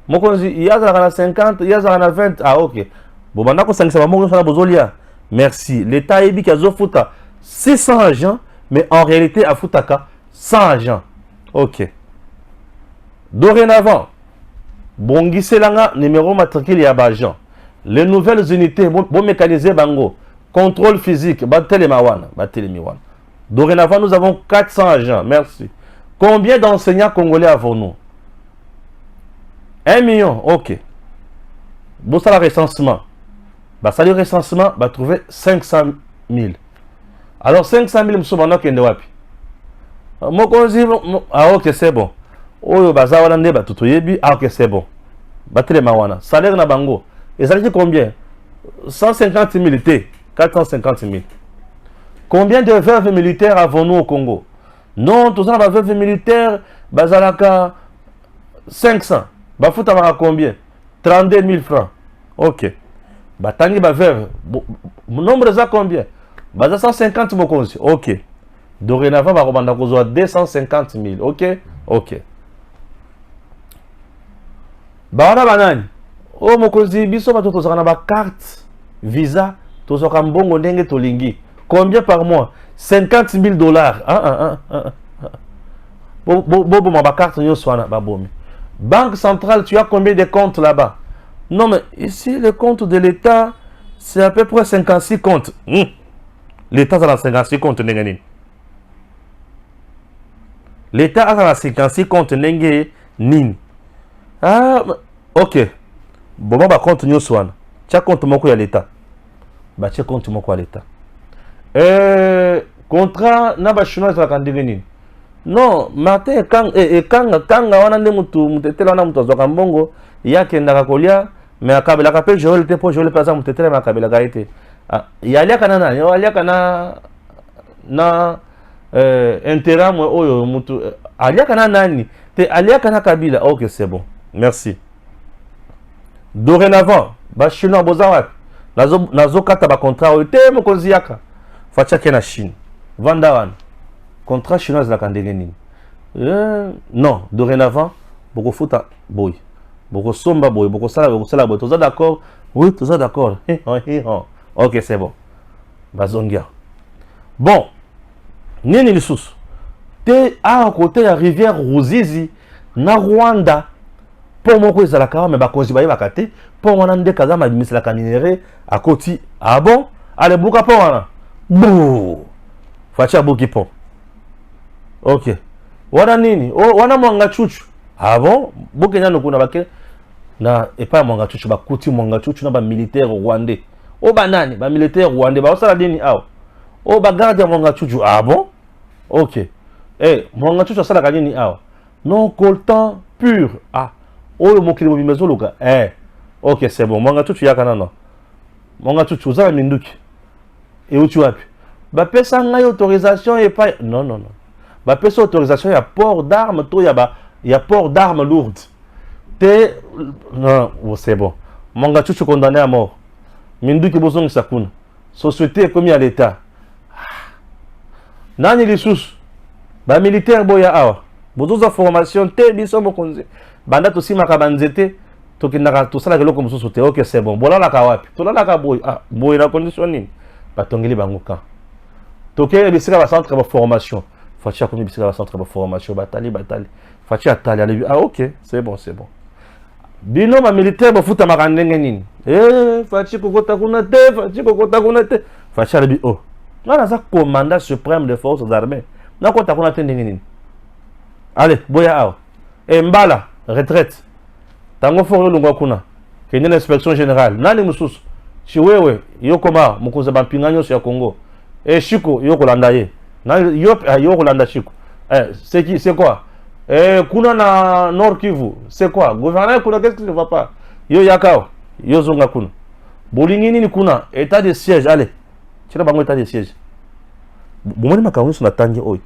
Mokonzi yaza na 50, yaza na 20. Ah OK. Bon banda ko 500 mbongo sana bozolia. Merci. L'état ebi kazo futa 600 agents mais en réalité a futaka 100 agents. OK. Dorénavant bongiselanga numéro matricule ya bagent. Les nouvelles unités bon mécaniser bango. Contrôle physique batelemawana. Dorénavant nous avons 400 agents. Merci. Combien d'enseignants congolais avons-nous? 1 million. OK. Bon ça le recensement. Bah ça le recensement va trouver 500 000. Alors 500 000 msomana kende wapi? Mokonzi ah OK c'est bon. Oyo baza wana nde batuto yebi ah OK c'est bon. Batelema wana. Salaire na bango. Et ça dit combien? 150 000 T, 450 000. Combien de veuves militaires avons-nous au Congo? Non, tous ça va veuves militaires bazalaka 500. Bafuta mara combien? 32 000 francs. OK. Batangi ba veuve. Nombre ça combien? Baza 150 mokonzi. OK. Dorénavant ba robanda kozwa 250 000. OK. OK. Bawana banani? Oh mokonzi biso ba tozaka na ba carte visa tozaka mbongo ndenge tolingi. Combien par mois? 50 000 $. Bobo ma ba carte nyonso wana ba bomi. Banque centrale, tu as combien de comptes là-bas? Non mais ici le compte de l'État c'est à peu près 56 comptes. L'État a 56 comptes ndenge. L'État a 56 comptes ndenge nini. Ah OK. Bon ba compte nyonso wana. Tia compte moko ya l'État. Ba tia compte moko ya l'État. Contrat na ba chinois za kandenge nini. Non, Martin kanga wana nde mutu mutetela wana mutu azoka mbongo yake ndaka kolia mais akabela kapel Joël te pour Joël par exemple te tele makabela gaite il y a kana il y a kana na interam oyo mutu alia kana nani te alia kana kabila. OK, c'est bon, merci. Dorénavant ba chinois bozawat nazo kata ba contrat oyo te mokonzi yaka facha kena Chine vanda wana contrat chinois la kandenge nini. Non, dorénavant beaucoup futa boy beaucoup somba boy beaucoup sala boy. Tous d'accord? Oui, tous d'accord. OK, c'est bon. Bazongia. Bon, nini lisusu te à côté ya rivière Ruzizi na Rwanda po moko ezalaka me bakonzi baye bakate po wana nde Kagame abimisela minéré à côté. Ah bon? Allez buka po wana bou facha buki po. OK, wana nini wana mwanga chuchu. Ah bon? Bokenya no kuna bake na epa mwanga chuchu bakuti mwanga chuchu na ba militaire rwandais o banani ba militaire rwandais ba osala dini awo o ba garde mwanga chuchu. Ah bon? OK, mwanga chuchu asala kanini awo non coltan pur. Ah oyo mokili mobimezo luka OK, c'est bon. Mwanga chuchu yaka nano mwanga chuchu uzala minduki e uchi wapi ba pesa ngai autorisation et pas non ba pesa autorisation ya port d'armes to ya port d'armes lourdes te non. C'est bon. Mwanga chuchu condamné à mort minduki bozongi sakuna société commis à l'état. Nani lisusu ba militaire boya awa bozoza formation te biso mokonzi banda to simaka banzete to kinaka to sala keloko mususu te. OK, c'est bon. Bolala ka wapi to lala ka boy boy na condition nini batongeli banguka to ke bisika ba centre de formation facha komi bisika ba centre de formation batali facha tali ali. Ah OK, c'est bon. Bino ma militaire bo futa makandenge nini fachi kokota kuna te facha ali. Oh là ça commandant suprême des forces armées na kota kuna te ndenge nini. Allez boya awa mbala retraite tango foro lungwa kuna kende na inspection générale nani mususu chiwewe yokoma mukuza bampinganyo ya Congo Chiko yokolanda ye na yokolanda Chiko c'est quoi kuna na Nord Kivu c'est quoi gouverneur kuna qu'est-ce qui ne va pas yo yakao yo zonga kuna bolingi nini kuna état de siège. Allez tira bango état de siège bomoni makambo na tangi oyo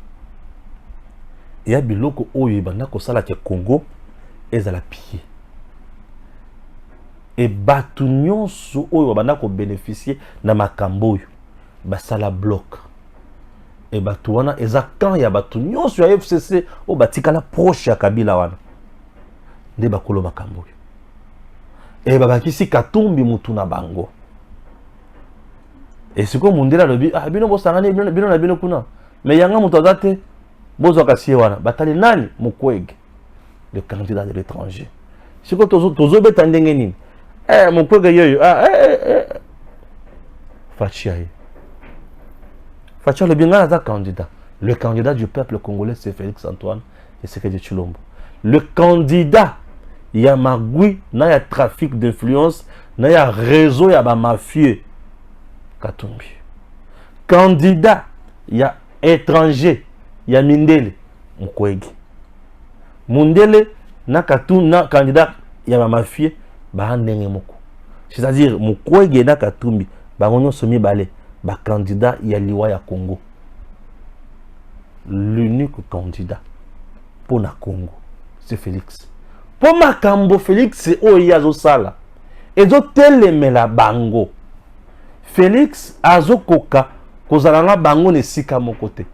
ya biloko oyo banda ko sala ke Congo ezala pied et batu nyonso oyo banda ko bénéficier na makambo oyo basala bloc et batu wana eza quand ya batu nyonso ya FCC o batikala proche ya Kabila wana nde bakolo makambo oyo et babakisi Katumbi mutu na bango et siko mundela lobi bino bosangani bino na bino kuna mais yanga mutu azate bozo kasie wana batali nani Mukwege le candidat de l'étranger siko tozo beta ndenge nini Mukwege yoyo Fachia le bien candidat. Le candidat du peuple congolais, c'est Félix Antoine et c'est Tshisekedi Tshilombo. Le candidat, il y a magui, il y a trafic d'influence, il y a réseau, il y a mafieux. Katumbi. Candidat, il y a étranger, il y a Mindele, Mukwege. Mundele, na Katumbi, na candidat, il y a mafieux, c'est-à-dire Mukwege na Katumbi, bangonyo somi balé. Ba candidat ya liwa ya Congo. L'unique candidat pour na Congo, c'est Félix. Pour makambo Félix, c'est Oyazo Sala. Et zo telemela bango. Félix azo koka kozalanga bango ne sika mokote.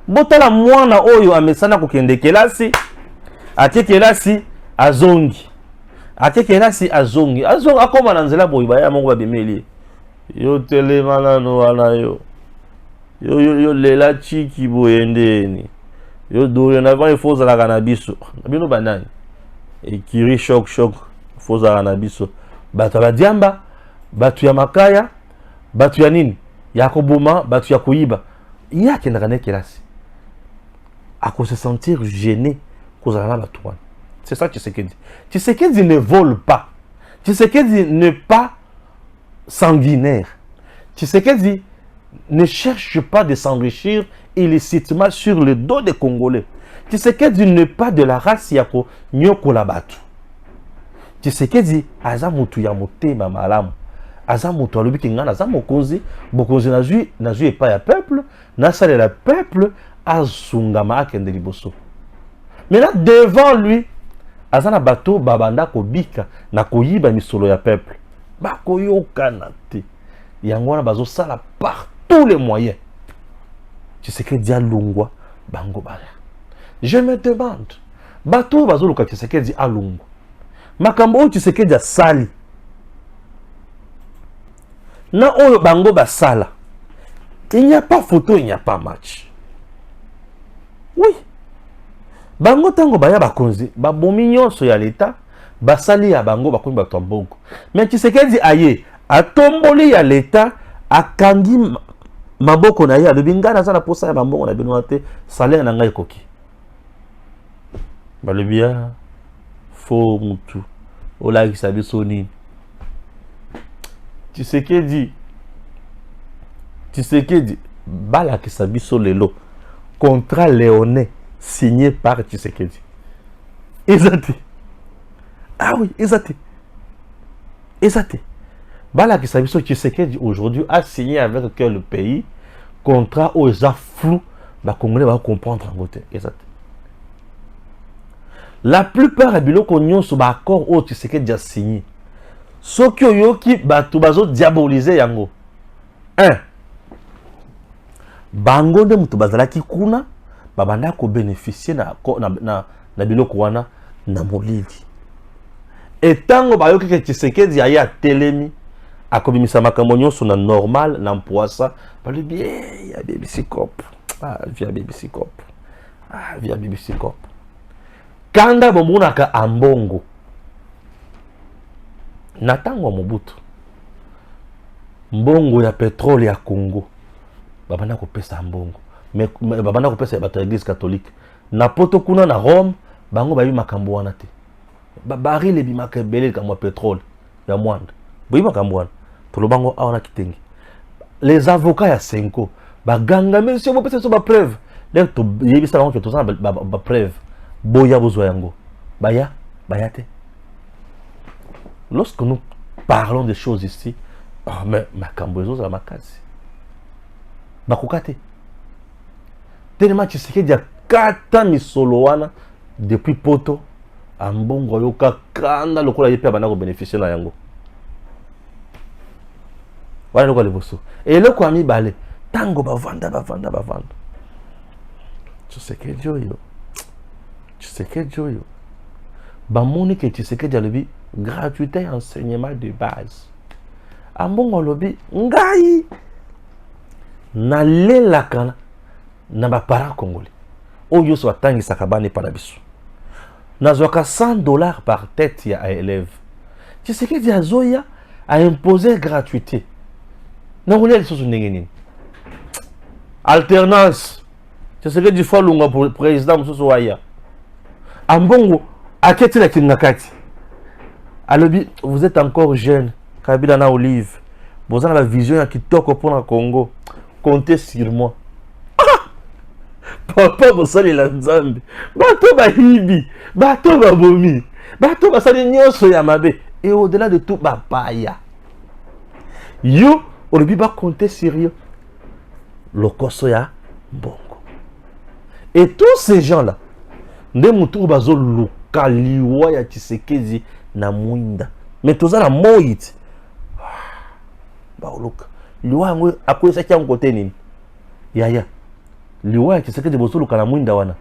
Botala mwana oyo amesana kokende kelasi. Ate kelasi azongi. Ate kelasi azongi. Azongi akoma na nzela boyi ba ya mongo ba bemeli. Yo telemana no wana yo lela chiki boyendeni yo dole na va ifo za la biso bino banani e kiri choc fo za la biso bato ba diamba bato ya makaya bato ya nini ya koboma bato ya kuiba ya kendana kelasi à cause se sentir gêné cause la bato wana. C'est ça Tshisekedi ne vole pas. Tshisekedi n'est pas sanguinaire. Tshisekedi ne cherche pas de s'enrichir illicitement sur le dos des Congolais. Tshisekedi n'est pas de la race Yako Nyoko Labatu. Tshisekedi aza mutu ya motema malamu. Aza mutu alobi ki ngana aza mokonzi, bokonzi nazwi epai ya peuple, nasalela peuple azungama akende liboso. Maintenant devant lui, aza na bato babanda kobika na koyiba misolo ya peuple. Bakoyokana te. Yango wana bazosala par tous les moyens. Tshisekedi alungwa bango baya. Je me demande, bato bazoluka Tshisekedi alungwa. Makambo oyo Tshisekedi asali. Na oyo bango basala. Il n'y a pas photo, il n'y a pas match. Oui. Bango tango baya bakonzi, babomi nyonso ya leta, basali ya bango bakomi bato mbongo. Mais Tshisekedi aye, atomboli ya leta, akangi maboko na ye, alobi nga naza na posa ya bambongo na bino te, salaire na ngai ekoki. Balobi ya fo mutu, olakisa biso nini. Tshisekedi balakisa biso lelo contrat léonais signé par Tshisekedi. Ezate. Ah oui, ezate. Balakisa biso Tshisekedi aujourd'hui a signé avec quel pays contrat aux flou, ba Congolais va comprendre en côté. Ezate. La plupart des biloko nyonso ba accord au Tshisekedi a signé. Soki oyoki bato bazo diaboliser yango. 1. Bango de mutu bazalaki kuna babanda ko bénéficier na biloko wana na molili. Etango bayoki ke Tshisekedi aya telemi akobimisa makambo nyonso na normal na mpoasa balobi ya BBC Cop. Via BBC Cop. Via BBC Cop. Kanda bomonaka ambongo. Natango Mobutu. Mbongo ya pétrole ya Congo. Babanda ko pesa mbongo. Mais babanda ko pesa bato église catholique. Na poto kuna na Rome, bango bayi makambo wana te. Baril ebimaka ebele kama pétrole ya mwanda. Boyi makambo wana. Tolo bango awana kitengi. Les avocats ya Senko, baganga monsieur bo pesa so ba preuve. Donc to yebisa bango to ça ba preuve. Boya bozwa yango. Baya te. Lorsque nous parlons des choses ici, mais makambo ezo za makasi. Bakokate. Tellement Tshisekedi a kata misolo wana depuis poto ambongo yoka kanda lokola yepe bana ko bénéficier na yango. Wala lokola liboso. Et le kwa mi balé tango bavanda. Tshisekedi oyo. Bamoni ke Tshisekedi alobi gratuité enseignement de base. Ambongo lobi ngai na lelaka na ba parents congolais. Oyo so atangi sakabane para biso. Nazwaka $100 par tête ya élève. Tshisekedi azoya a imposer gratuité. Na ngoli ali soso ndenge nini? Alternance. Tshisekedi faut lunga pour président musoso waya. Ambongo aketi la kinakati. Alobi, vous êtes encore jeune. Kabila na Olive. Vous avez la vision ya kitoko pour le Congo. Comptez sur moi. Papa, vous savez la nzambe. Bato ba hibi. Bato ba bomi. Bato ba sali nyonso ya mabe. Et au-delà de tout, ba paya. Yo, Olibi ba compter sur yo. Lokoso ya bongo. Et tous ces gens-là, nde mutu bazo lokaliwa ya Tshisekedi na mwinda. Mais toza na moyit. Ba oloka. Liwa yango akwesa kya ngote nini? Yaya. Liwa ya Tshisekedi bozo loka na mwinda wana.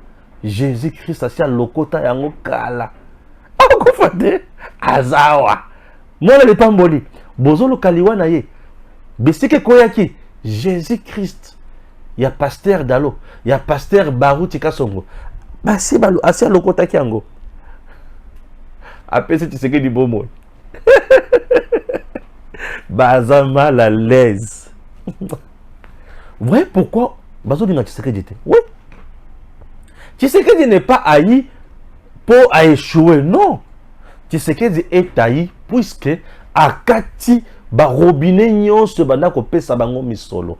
Jésus Christ asia lokota yango kala. Akofate azawa. Mwana le pamboli. Bozo loka liwa na ye. Besike koyaki Jésus Christ. Ya pasteur Dalo, ya pasteur Baruti Kasongo. Basi balu asia lokota kiango. Après Tshisekedi bomo. Baza mal à l'aise. Vous voyez pourquoi Bazo dit Tshisekedi? Oui. Tshisekedi n'est pas haï pour échouer, non. Tshisekedi est haï puisque akati ba robinet nyonso banda ko pesa bango misolo.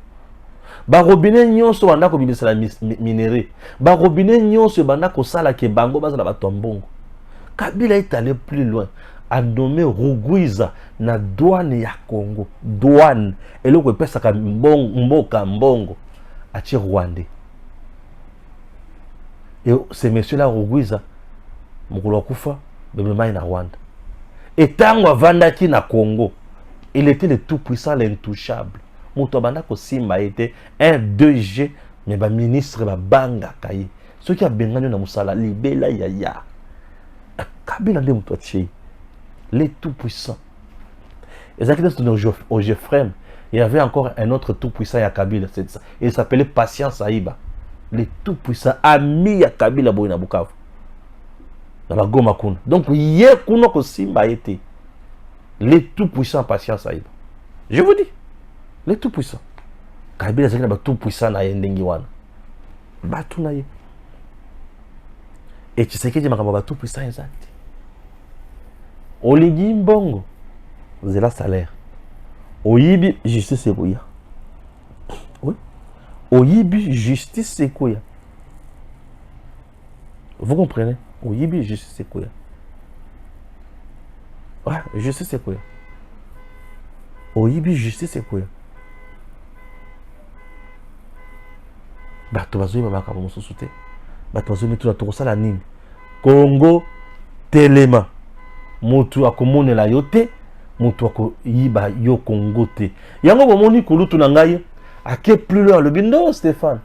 Ba robinet nyonso banda ko bibisa la minerai. Ba robinet nyonso banda ko sala ke bango baza na batombongo. Kabila est allé plus loin. a nommé Rugwiza na douane ya Congo. Douane. Et le repèsaka mboka mbongo à Rwandais. Et ce monsieur-là, Rugwiza, Mokolo Kufa, Bemema na Rwanda. Et tango avandaki na Congo, il était le tout puissant, l'intouchable. Moutobanda Kosimba était un 2G, mais ba ministre ba banga kaye. Ceux qui a bengano na musala libela yaya. Kabila nde muto tchei. Les tout puissants. Et ça qui est au Geoffrem, il y avait encore un autre tout puissant à Kabila, c'est ça. Il s'appelait Patience Aïba. Les tout puissants amis à Kabila boina Bukavu. Dans la Goma Kuna. Donc hier kuno Kosimba était les tout puissants Patience Aïba. Je vous dis. Les tout puissants. Kabila c'est le tout puissant na yendengi wana. Batu na ye. Et tu sais que je m'en tout puissant exact. Oligi mbongo. C'est la salaire. Oyibi justice c'est quoi? Oui. Oyibi justice c'est quoi? Vous comprenez? Oyibi justice c'est quoi? Ouais, justice c'est quoi? Oyibi justice c'est quoi? Bato bazoyi mamaka mosusu te. Bato bazoyi tout la tokosala nini? Congo telema. Mutu akomonela yo te, mutu akoyiba yo Congo te. Yango bomoni kulutu na ngai ake plus loin le bindo Stéphane.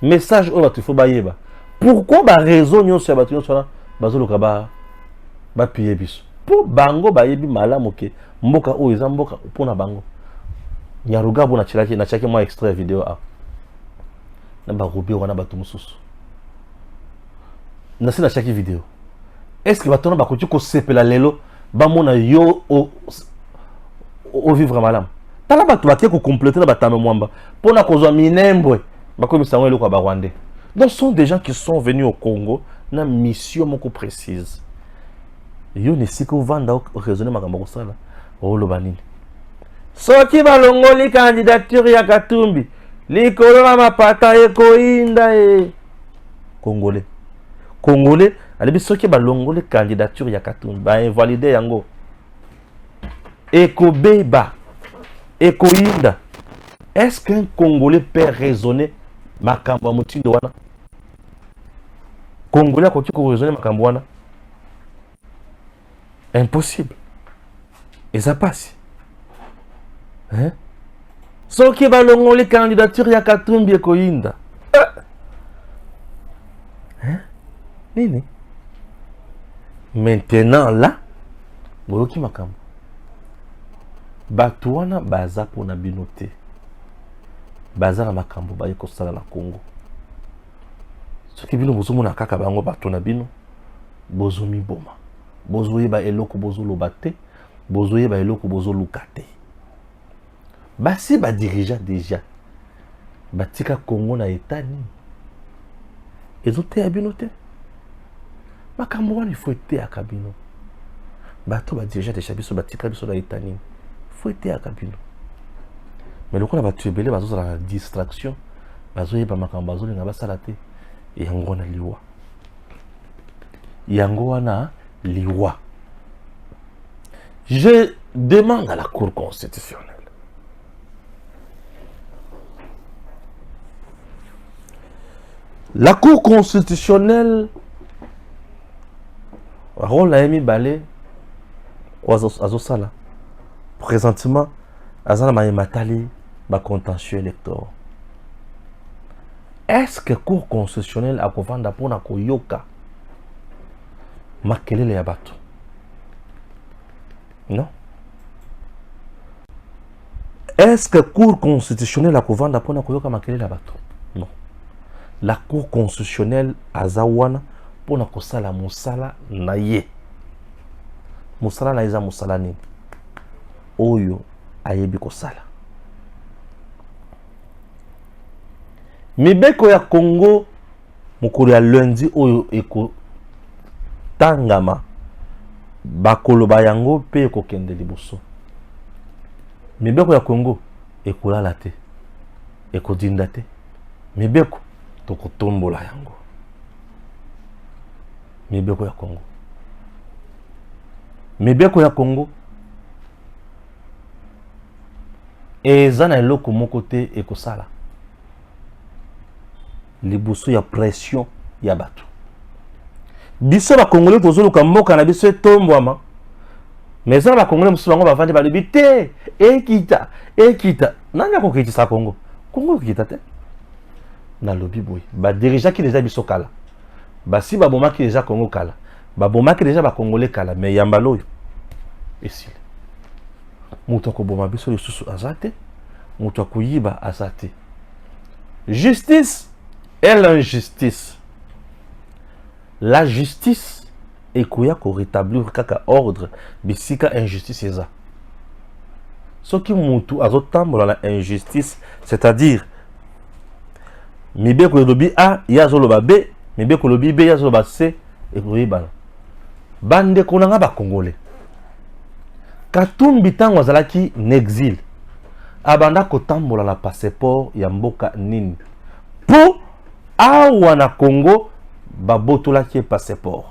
Message o batu fo bayeba. Pourquoi ba raison nyonso ya batu nyonso na bazoloka ba piye biso? Po bango bayebi malamu ke mboka o eza mboka pona bango. Nyaruga bona chilaki na chake moi extrait vidéo a. Na ba robi wana batu mususu. Na sina chake vidéo. Est-ce que batona ba kotu ko sepela lelo ba mona yo o vivre malam? Tala batu ba ko compléter na batame mwamba. Pona kozwa minembwe ba ko misango eloko ba Rwandais. Donc ce sont des gens qui sont venus au Congo na mission moko précise. Yo ne siko vanda raisonner makambo ko sala. O lo banini. Soki balongoli candidature ya Katumbi. Likolo na mapata ekoinda Congolais. Congolais, alibi soki balongoli candidature ya Katumbi ba invalidé yango. Eko beba. Eko inda. Est-ce qu'un Congolais peut raisonner makambo mutindo wana? Congolais akoki ko raisonner makambo wana? Impossible. Et ça passe. Hein? Soki balongoli candidature ya Katumbi eko inda. Hein? Nini? Maintenant là, boyoki makambo. Bato wana baza pona bino te. Baza na makambo baye kosala na Congo. Soki bino bozomona kaka bango bato na bino, bozomi boma. Bozoyeba eloko bozoloba te, bozoyeba eloko bozoluka te. Basi ba dirigeant déjà. Batika Congo na état ni. Ezote ya bino te. Makambo wana il faut être à kabino. Bato ba dirigeant déjà biso batika biso na état ni. Faut être à kabino. Mais le qu'on va tuer bazo la distraction. Bazo yeba makambo bazo nga basala te. Yango na liwa. Yango wana liwa. Je demande à la Cour constitutionnelle. La Cour constitutionnelle rôle a mis balé azosala présentement azana maïmatali ba contentieux électoral. Est-ce que Cour constitutionnelle a kovanda pona koyoka makelele ya bato? Non. Est-ce que Cour constitutionnelle a kovanda pona koyoka makelele ya bato? Non. La Cour constitutionnelle azawana pona kosala musala na ye. Musala na eza musala nini? Oyo ayebi kosala. Mibeko ya Congo mukolo ya lundi oyo eko tangama bakoloba yango pe ekokende liboso. Mibeko ya Congo ekolala te, ekodinda te. Mibeko tokotombola yango. Mibeko ya Congo. mibeko ya Congo eza na eloko moko te ekosala liboso ya pression ya bato biso ba Congolais tozoluka mboka na biso etombwama mais ça ba Congolais mosusu bango bavandi balobi te ekita nani akokitisa Congo okita te na lobi boy ba dirigeant ki déjà biso kala basi babomaki déjà Congo kala babomaki déjà ba Congolais kala mais yambalo yo esile mutu akoboma biso lisusu azate mutu akoyiba azate justice et l'injustice. La justice est pour rétablir kaka ordre bisika injustice eza. Ce qui mutu azotambo la injustice, c'est-à-dire mibe ko lobi A yazoloba B, mibe ko lobi B yazoloba C et ko yibana. Bande konanga ba Congolais. Katumbi tango azalaki n'exil. Abanda kotambola la passeport ya mboka nini. Po awa na Congo babotola ki passeport.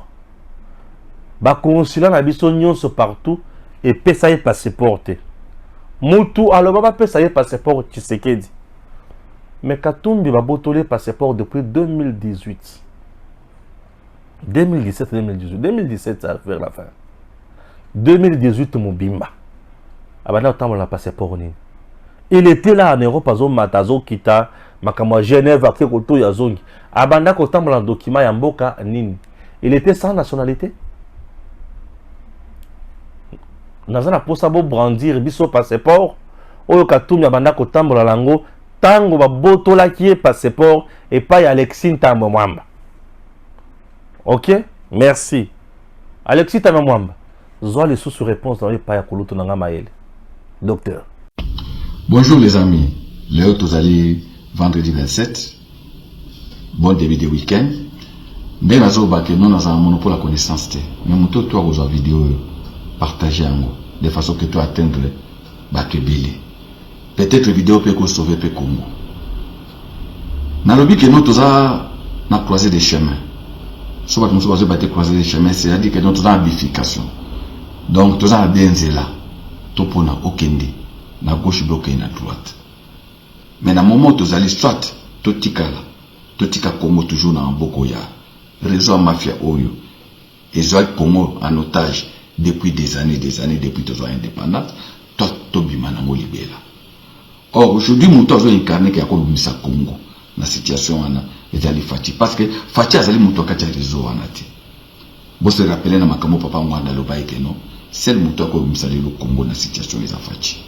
Ba consulat na biso nyonso partout et pesa ye passeport te. Mutu aloba ba pesa ye passeport Tshisekedi. Mais Katumbi babotole passeport depuis 2018. 2017, 2017 ça va faire la fin. 2018 Mobimba. Abana otambo la passeport nini. Il était là en Europe azo matazo kita makamo Genève ak koto ya zongi. Abanda ko tambo la document ya mboka nini. Il était sans nationalité. Nazana posa bo brandir biso passeport. Oyo Katumbi abanda ko tambo la lango tango ba botola ki passeport et pas Alexis Ntambo Mwamba. OK? Merci. Alexis Ntambo Mwamba. Zoa les sous-réponses dans les paya kuluto nanga maele. Docteur. Bonjour les amis. Léo Tozali, vendredi 27. Bon début de week-end. Dès la zoba que nous avons un monopole à connaissance. Mais mon toi aux vidéos partagées de façon que tu atteindre Bakebele. Peut-être vidéo peut sauver le Congo. Dans le but que nous avons croisé des chemins. Soit nous avons croisé des chemins, c'est-à-dire que nous avons une bifurcation. Donc, nous avons des là. Topona okende. Na gauche bloqué na droite. Mais dans le moment où nous allons soit, totika Congo toujours dans Mboko ya. Réseau mafia Oyo. Et Zoa Congo en otage depuis des années, depuis que nous sommes indépendants. Toi, Tobima na libéra. Or, aujourd'hui, nous avons incarné qu'il y a comme ça Congo. La situation est allée Fati. Parce que Fati a allé mouto katia réseau anati. Vous se rappelez na makamo papa mwanda lobaye que non. C'est le mouto ko misali le Congo na situation les Fati.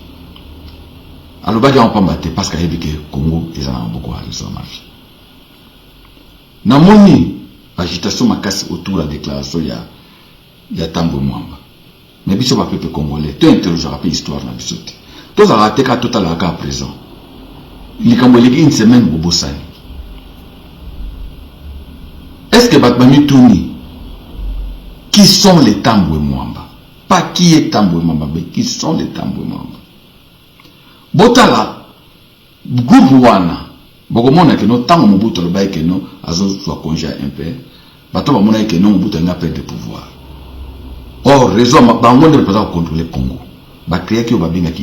Alors, bah, on peut battre parce qu'il y a que Congo est en beaucoup à réseau mafia. Namoni agitation makasi autour de la déclaration ya Tambo Mwamba. Mais biso ba peuple congolais, tu interroges la histoire na biso te. Tous à raté ka total à présent. Il y a une semaine au Bossani. Est-ce que Batmami Touni, qui sont les Tambo Mwamba? Pas qui est Tambo Mwamba, mais qui sont les Tambo Mwamba? Botala, groupe wana, bokomona ke no tango mobuto le baye ke no azo soit congé un peu, bato bamona ke no mobuto nga perdre de pouvoir. Or raison bango ne peut pas contrôler Congo. Ba créer que ba binga ki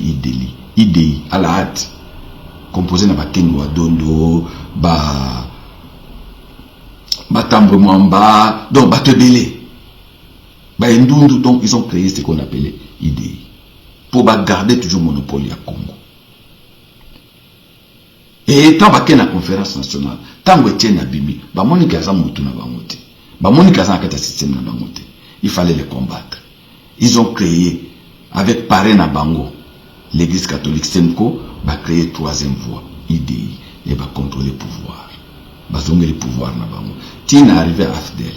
IDI à la hâte. Composé na ba Kengo Dondo, ba Tambo Mwamba, donc ba Tebele. Ba Ndundu, donc ils ont créé ce qu'on appelait IDI pour ba garder toujours monopole à Congo. Et tant que la conférence nationale, tant que Etienne Abimi, Monika Zamutu na Bamote, Monika Zankata système na Bamote, il fallait les combattre. Ils ont créé, avec Parrain Bango, l'église catholique Senko, va créer troisième voie, IDI, et va contrôler le pouvoir. Va zonner le pouvoir na Bango. Tina arrivé à Afdel.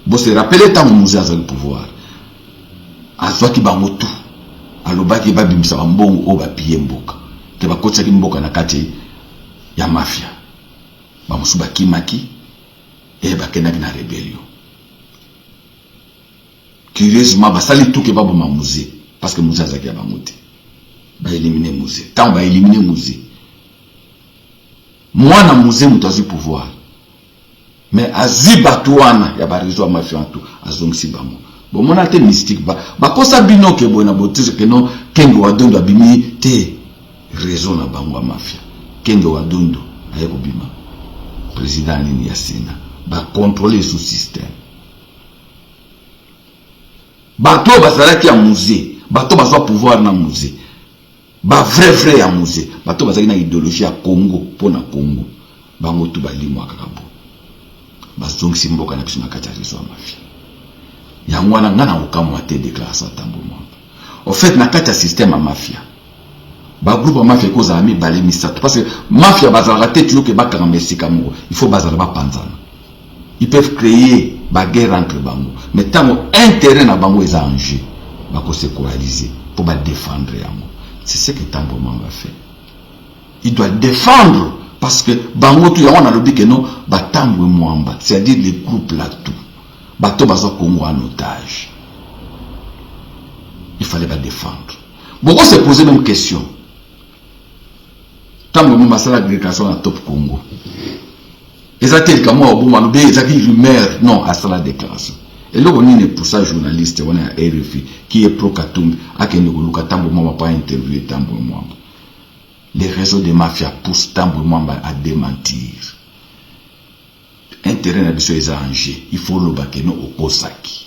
Bon, se rappelez tant que nous avons le pouvoir. À soi qui bango tout. À l'oba qui va bimsa mbongo ou va piller mboka. Qui va coacher mboka na kati. Ya mafia bamusuba kimaki et bakena na rébellion curieusement basali tout que baboma musée parce que musée azaki ba muté ba éliminer musée tant ba éliminer musée moi na musée mutazi pouvoir mais aziba tuana ya ba réseau mafia tout azongsi bamo bon mon ate mystique ba kosa bino ke bona botize ke non Kenge Wadondo abimi te raison na bango mafia Kenge Wadondo ayeko bima président ni ya Sénat ba contrôler sous système bato bazalaki ya musée bato bazwa pouvoir na musée ba vrai ya musée bato bazalaki na idéologie ya Congo pona Congo bango tu balimwa kakabo bazongi simboka na biso na kati ya réseau ya mafia yango wana ngana okamwa te déclaration tambo mwamba au fait na kati ya système ya mafia ba groupe ya mafia koza ami balé misato parce que mafia bazalaka te toujours que bakanga mesika mo il faut bazala ba panzana ils peuvent créer ba guerre entre bango mais tango intérêt na bango est en jeu bako se coaliser pour ba défendre yango c'est ce que tambo mwamba fait il doit défendre parce que bango tu yango na lobi que non ba tambo mwamba c'est-à-dire les groupes là tout bato bazo Congo en otage. Il fallait pas défendre. Beaucoup se poser même question. Tant que moi la déclaration à top Congo. Exactement comme moi au bout manobé exactement rumeur non à la déclaration. Et là on est pour ça journaliste on est à RFI qui est pro Katumbi à que nous Tambo moi pas interviewer Tambo moi. Les réseaux de mafia poussent Tambo moi à démentir. Intérêt na biso les enjeux, il faut le bakeno au Kosaki.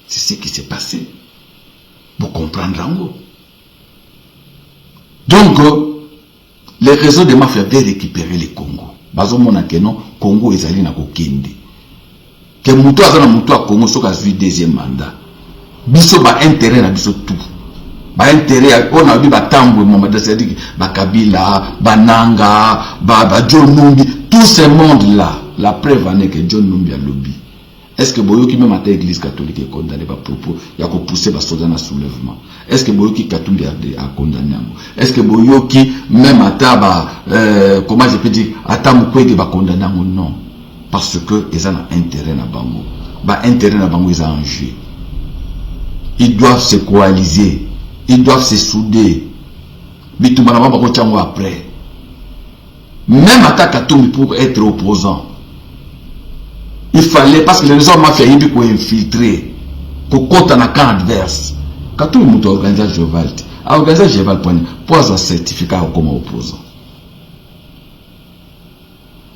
C'est ce qui s'est passé. Pour comprendre en donc, les réseaux de mafia veulent récupérer les Congo. Bazo mona keno Congo ezali na kokende. Que muto azana muto a Congo soka zui deuxième mandat. Biso ba intérêt na biso tout. Ba intérêt on a vu ba tambo mama c'est-à-dire ba Kabila, ba Nanga, ba John Numbi, tout ce monde là. La preuve en est que John Numbi a lobby. Est-ce que Boyoki même à l'église catholique est condamné par propos, il y a poussé par soldats dans soulèvement? Est-ce que Boyoki Katumbi a condamné? Est-ce que Boyoki même à Taba, comment je peux dire, à Tamukwege va condamner? Non. Parce que ils ont intérêt à Bango. Bah, intérêt à Bango, ils ont un jeu. Ils doivent se coaliser. Ils doivent se souder. Bitumanama Bako Tchango après. Même à Katumbi pour être opposant. Il fallait, parce que les réseaux mafia, ils ont infiltré, qu'on compte en camp adverse. Quand tout le monde organise Jeval, a organisé Jeval pour avoir un certificat comme opposant.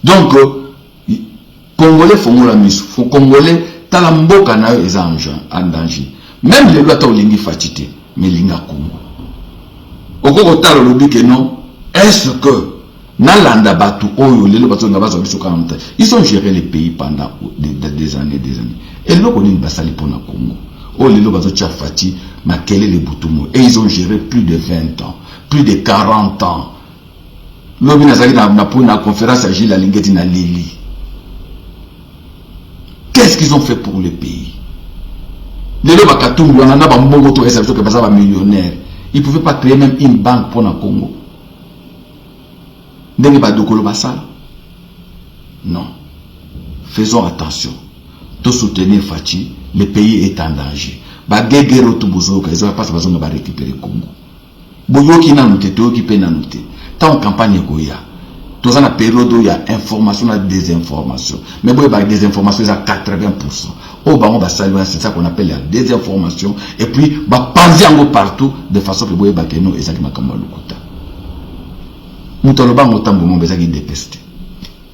Donc, Congolais font la mise, Congolais, Talamboka na eux, ils sont en danger. Même les lois ont lingi fatité, mais linga Congo. Au Congo, t'as le lobby que non, est-ce que Nalanda Batu, ils ont géré les pays pendant des années. Et là, on est basali pour le Congo. Et ils ont géré plus de 20 ans, plus de 40 ans. L'homme n'a pas une conférence à Gilles Alingeti na Lili. Qu'est-ce qu'ils ont fait pour le pays? Les gens millionnaires. Ils ne pouvaient pas créer même une banque pour le Congo. Non. Faisons attention. Tout soutenir Fachi, le pays est en danger. Bagegero Tubuzoka, ils n'ont pas besoin de récupérer le Congo. Boyoki n'a noté, Toyoki peut n'a noté. Tant en campagne Goya, dans une période où il y a information et désinformation. Mais bon, il y a des informations à 80%. Au bas, c'est ça qu'on appelle la désinformation. Et puis, penser en partout de façon que vous voyez que nous, exactement comme le Kouta. Moutaloba motambo mo bezaki dépesté.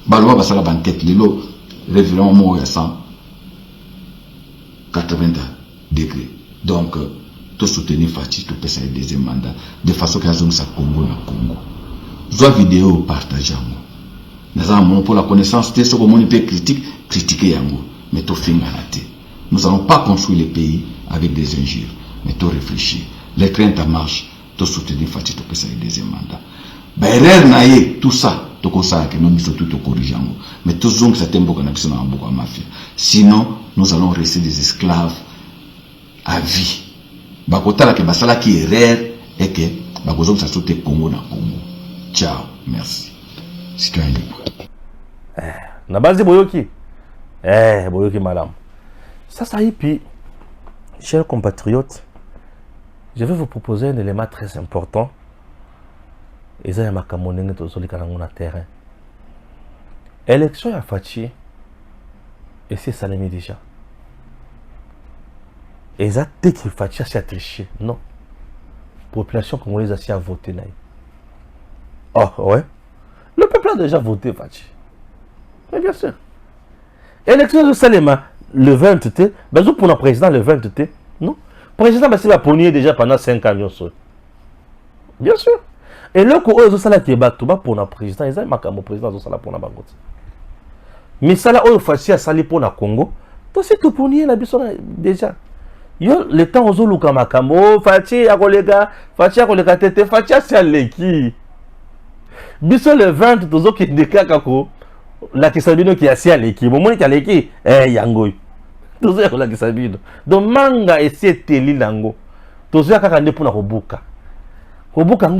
Baloba basala banquette lelo révérend mo ya 180 degrés. Donc tout soutenir Fachi tout pesa le deuxième mandat de façon que azonga sa Congo na Congo. Zoa vidéo partager yango. Naza mon pour la connaissance te soko moni peut critiquer yango mais to finga na te. Nous allons pas construire le pays avec des injures mais to réfléchir. Les craintes en marche, to soutenir Fachi tout pesa le deuxième mandat. Tout ça, tout ça, que nous sommes tout corrigeants. Mais tout ça, c'est un peu de mafia. Sinon, nous allons rester des esclaves à vie. Bakotala que basala qui est rare et que bakozom ça saute Congo na Congo. Ciao, merci. Citoyen libre. Na base de Boyoki. Boyoki madame. Ça y est, puis, chers compatriotes, je vais vous proposer un élément très important. Et ça, il y a ma camonenge na terrain. Élection à Fachi, et c'est Salemi déjà. Et ça, dès qu'il faut chercher à tricher. Non. Population congolaise a à voter. Oh, ouais. Le peuple a déjà voté, Fachi. Mais bien sûr. Élection de Salema, le 20 T. Ben, pour le président, le 20 T. Non. Le président, ben, il va pogner déjà pendant 5 ans. Bien sûr. Et là, quand on a qui est pour le président, ils ont marqué mon président pour la banque. Mais ça, là, on fait à sali pour le Congo. Donc, c'est tout pour la déjà. Yo, le temps aux autres, Makamo, Fachi, à Kolega, Fachi, à Kolega, Tete, Fachi, c'est l'équipe. Biso le 20, tous qui déclarent kako, la Kisabino qui est assis à l'équipe. Au moins, il y a l'équipe, Yango. Tous la Kisabino. Donc, manga et c'est teli lango. Tous ceux qui ont pour la Robuka. Robuka, tu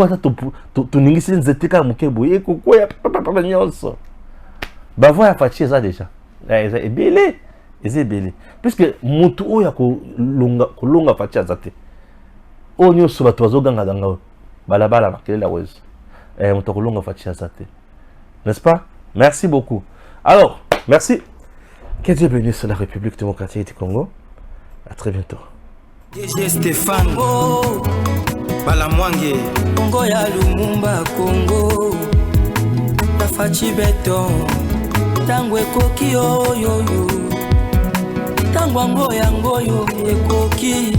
n'es pas nzete ka mukebo. Et koko ya papa nyonso. Bah, voilà, Fachi, ça déjà. C'est belé. C'est belé. Puisque mutu oya ko longa Fachi azate. O nyonso ba tozo ganga ganga. Balabala makele la wezo. N'est-ce pas? Merci beaucoup. Alors, merci. Que Dieu bénisse la République démocratique du Congo. À très bientôt. DG Stéphane Balamwange Congo ya Lumumba Congo Tafachi Beton Tangwe koki yo Tangwango yango yo ekoki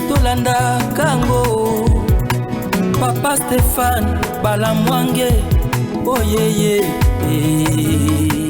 Tolanda kango Papa Stéphane Balamwange, oh yeah yeah.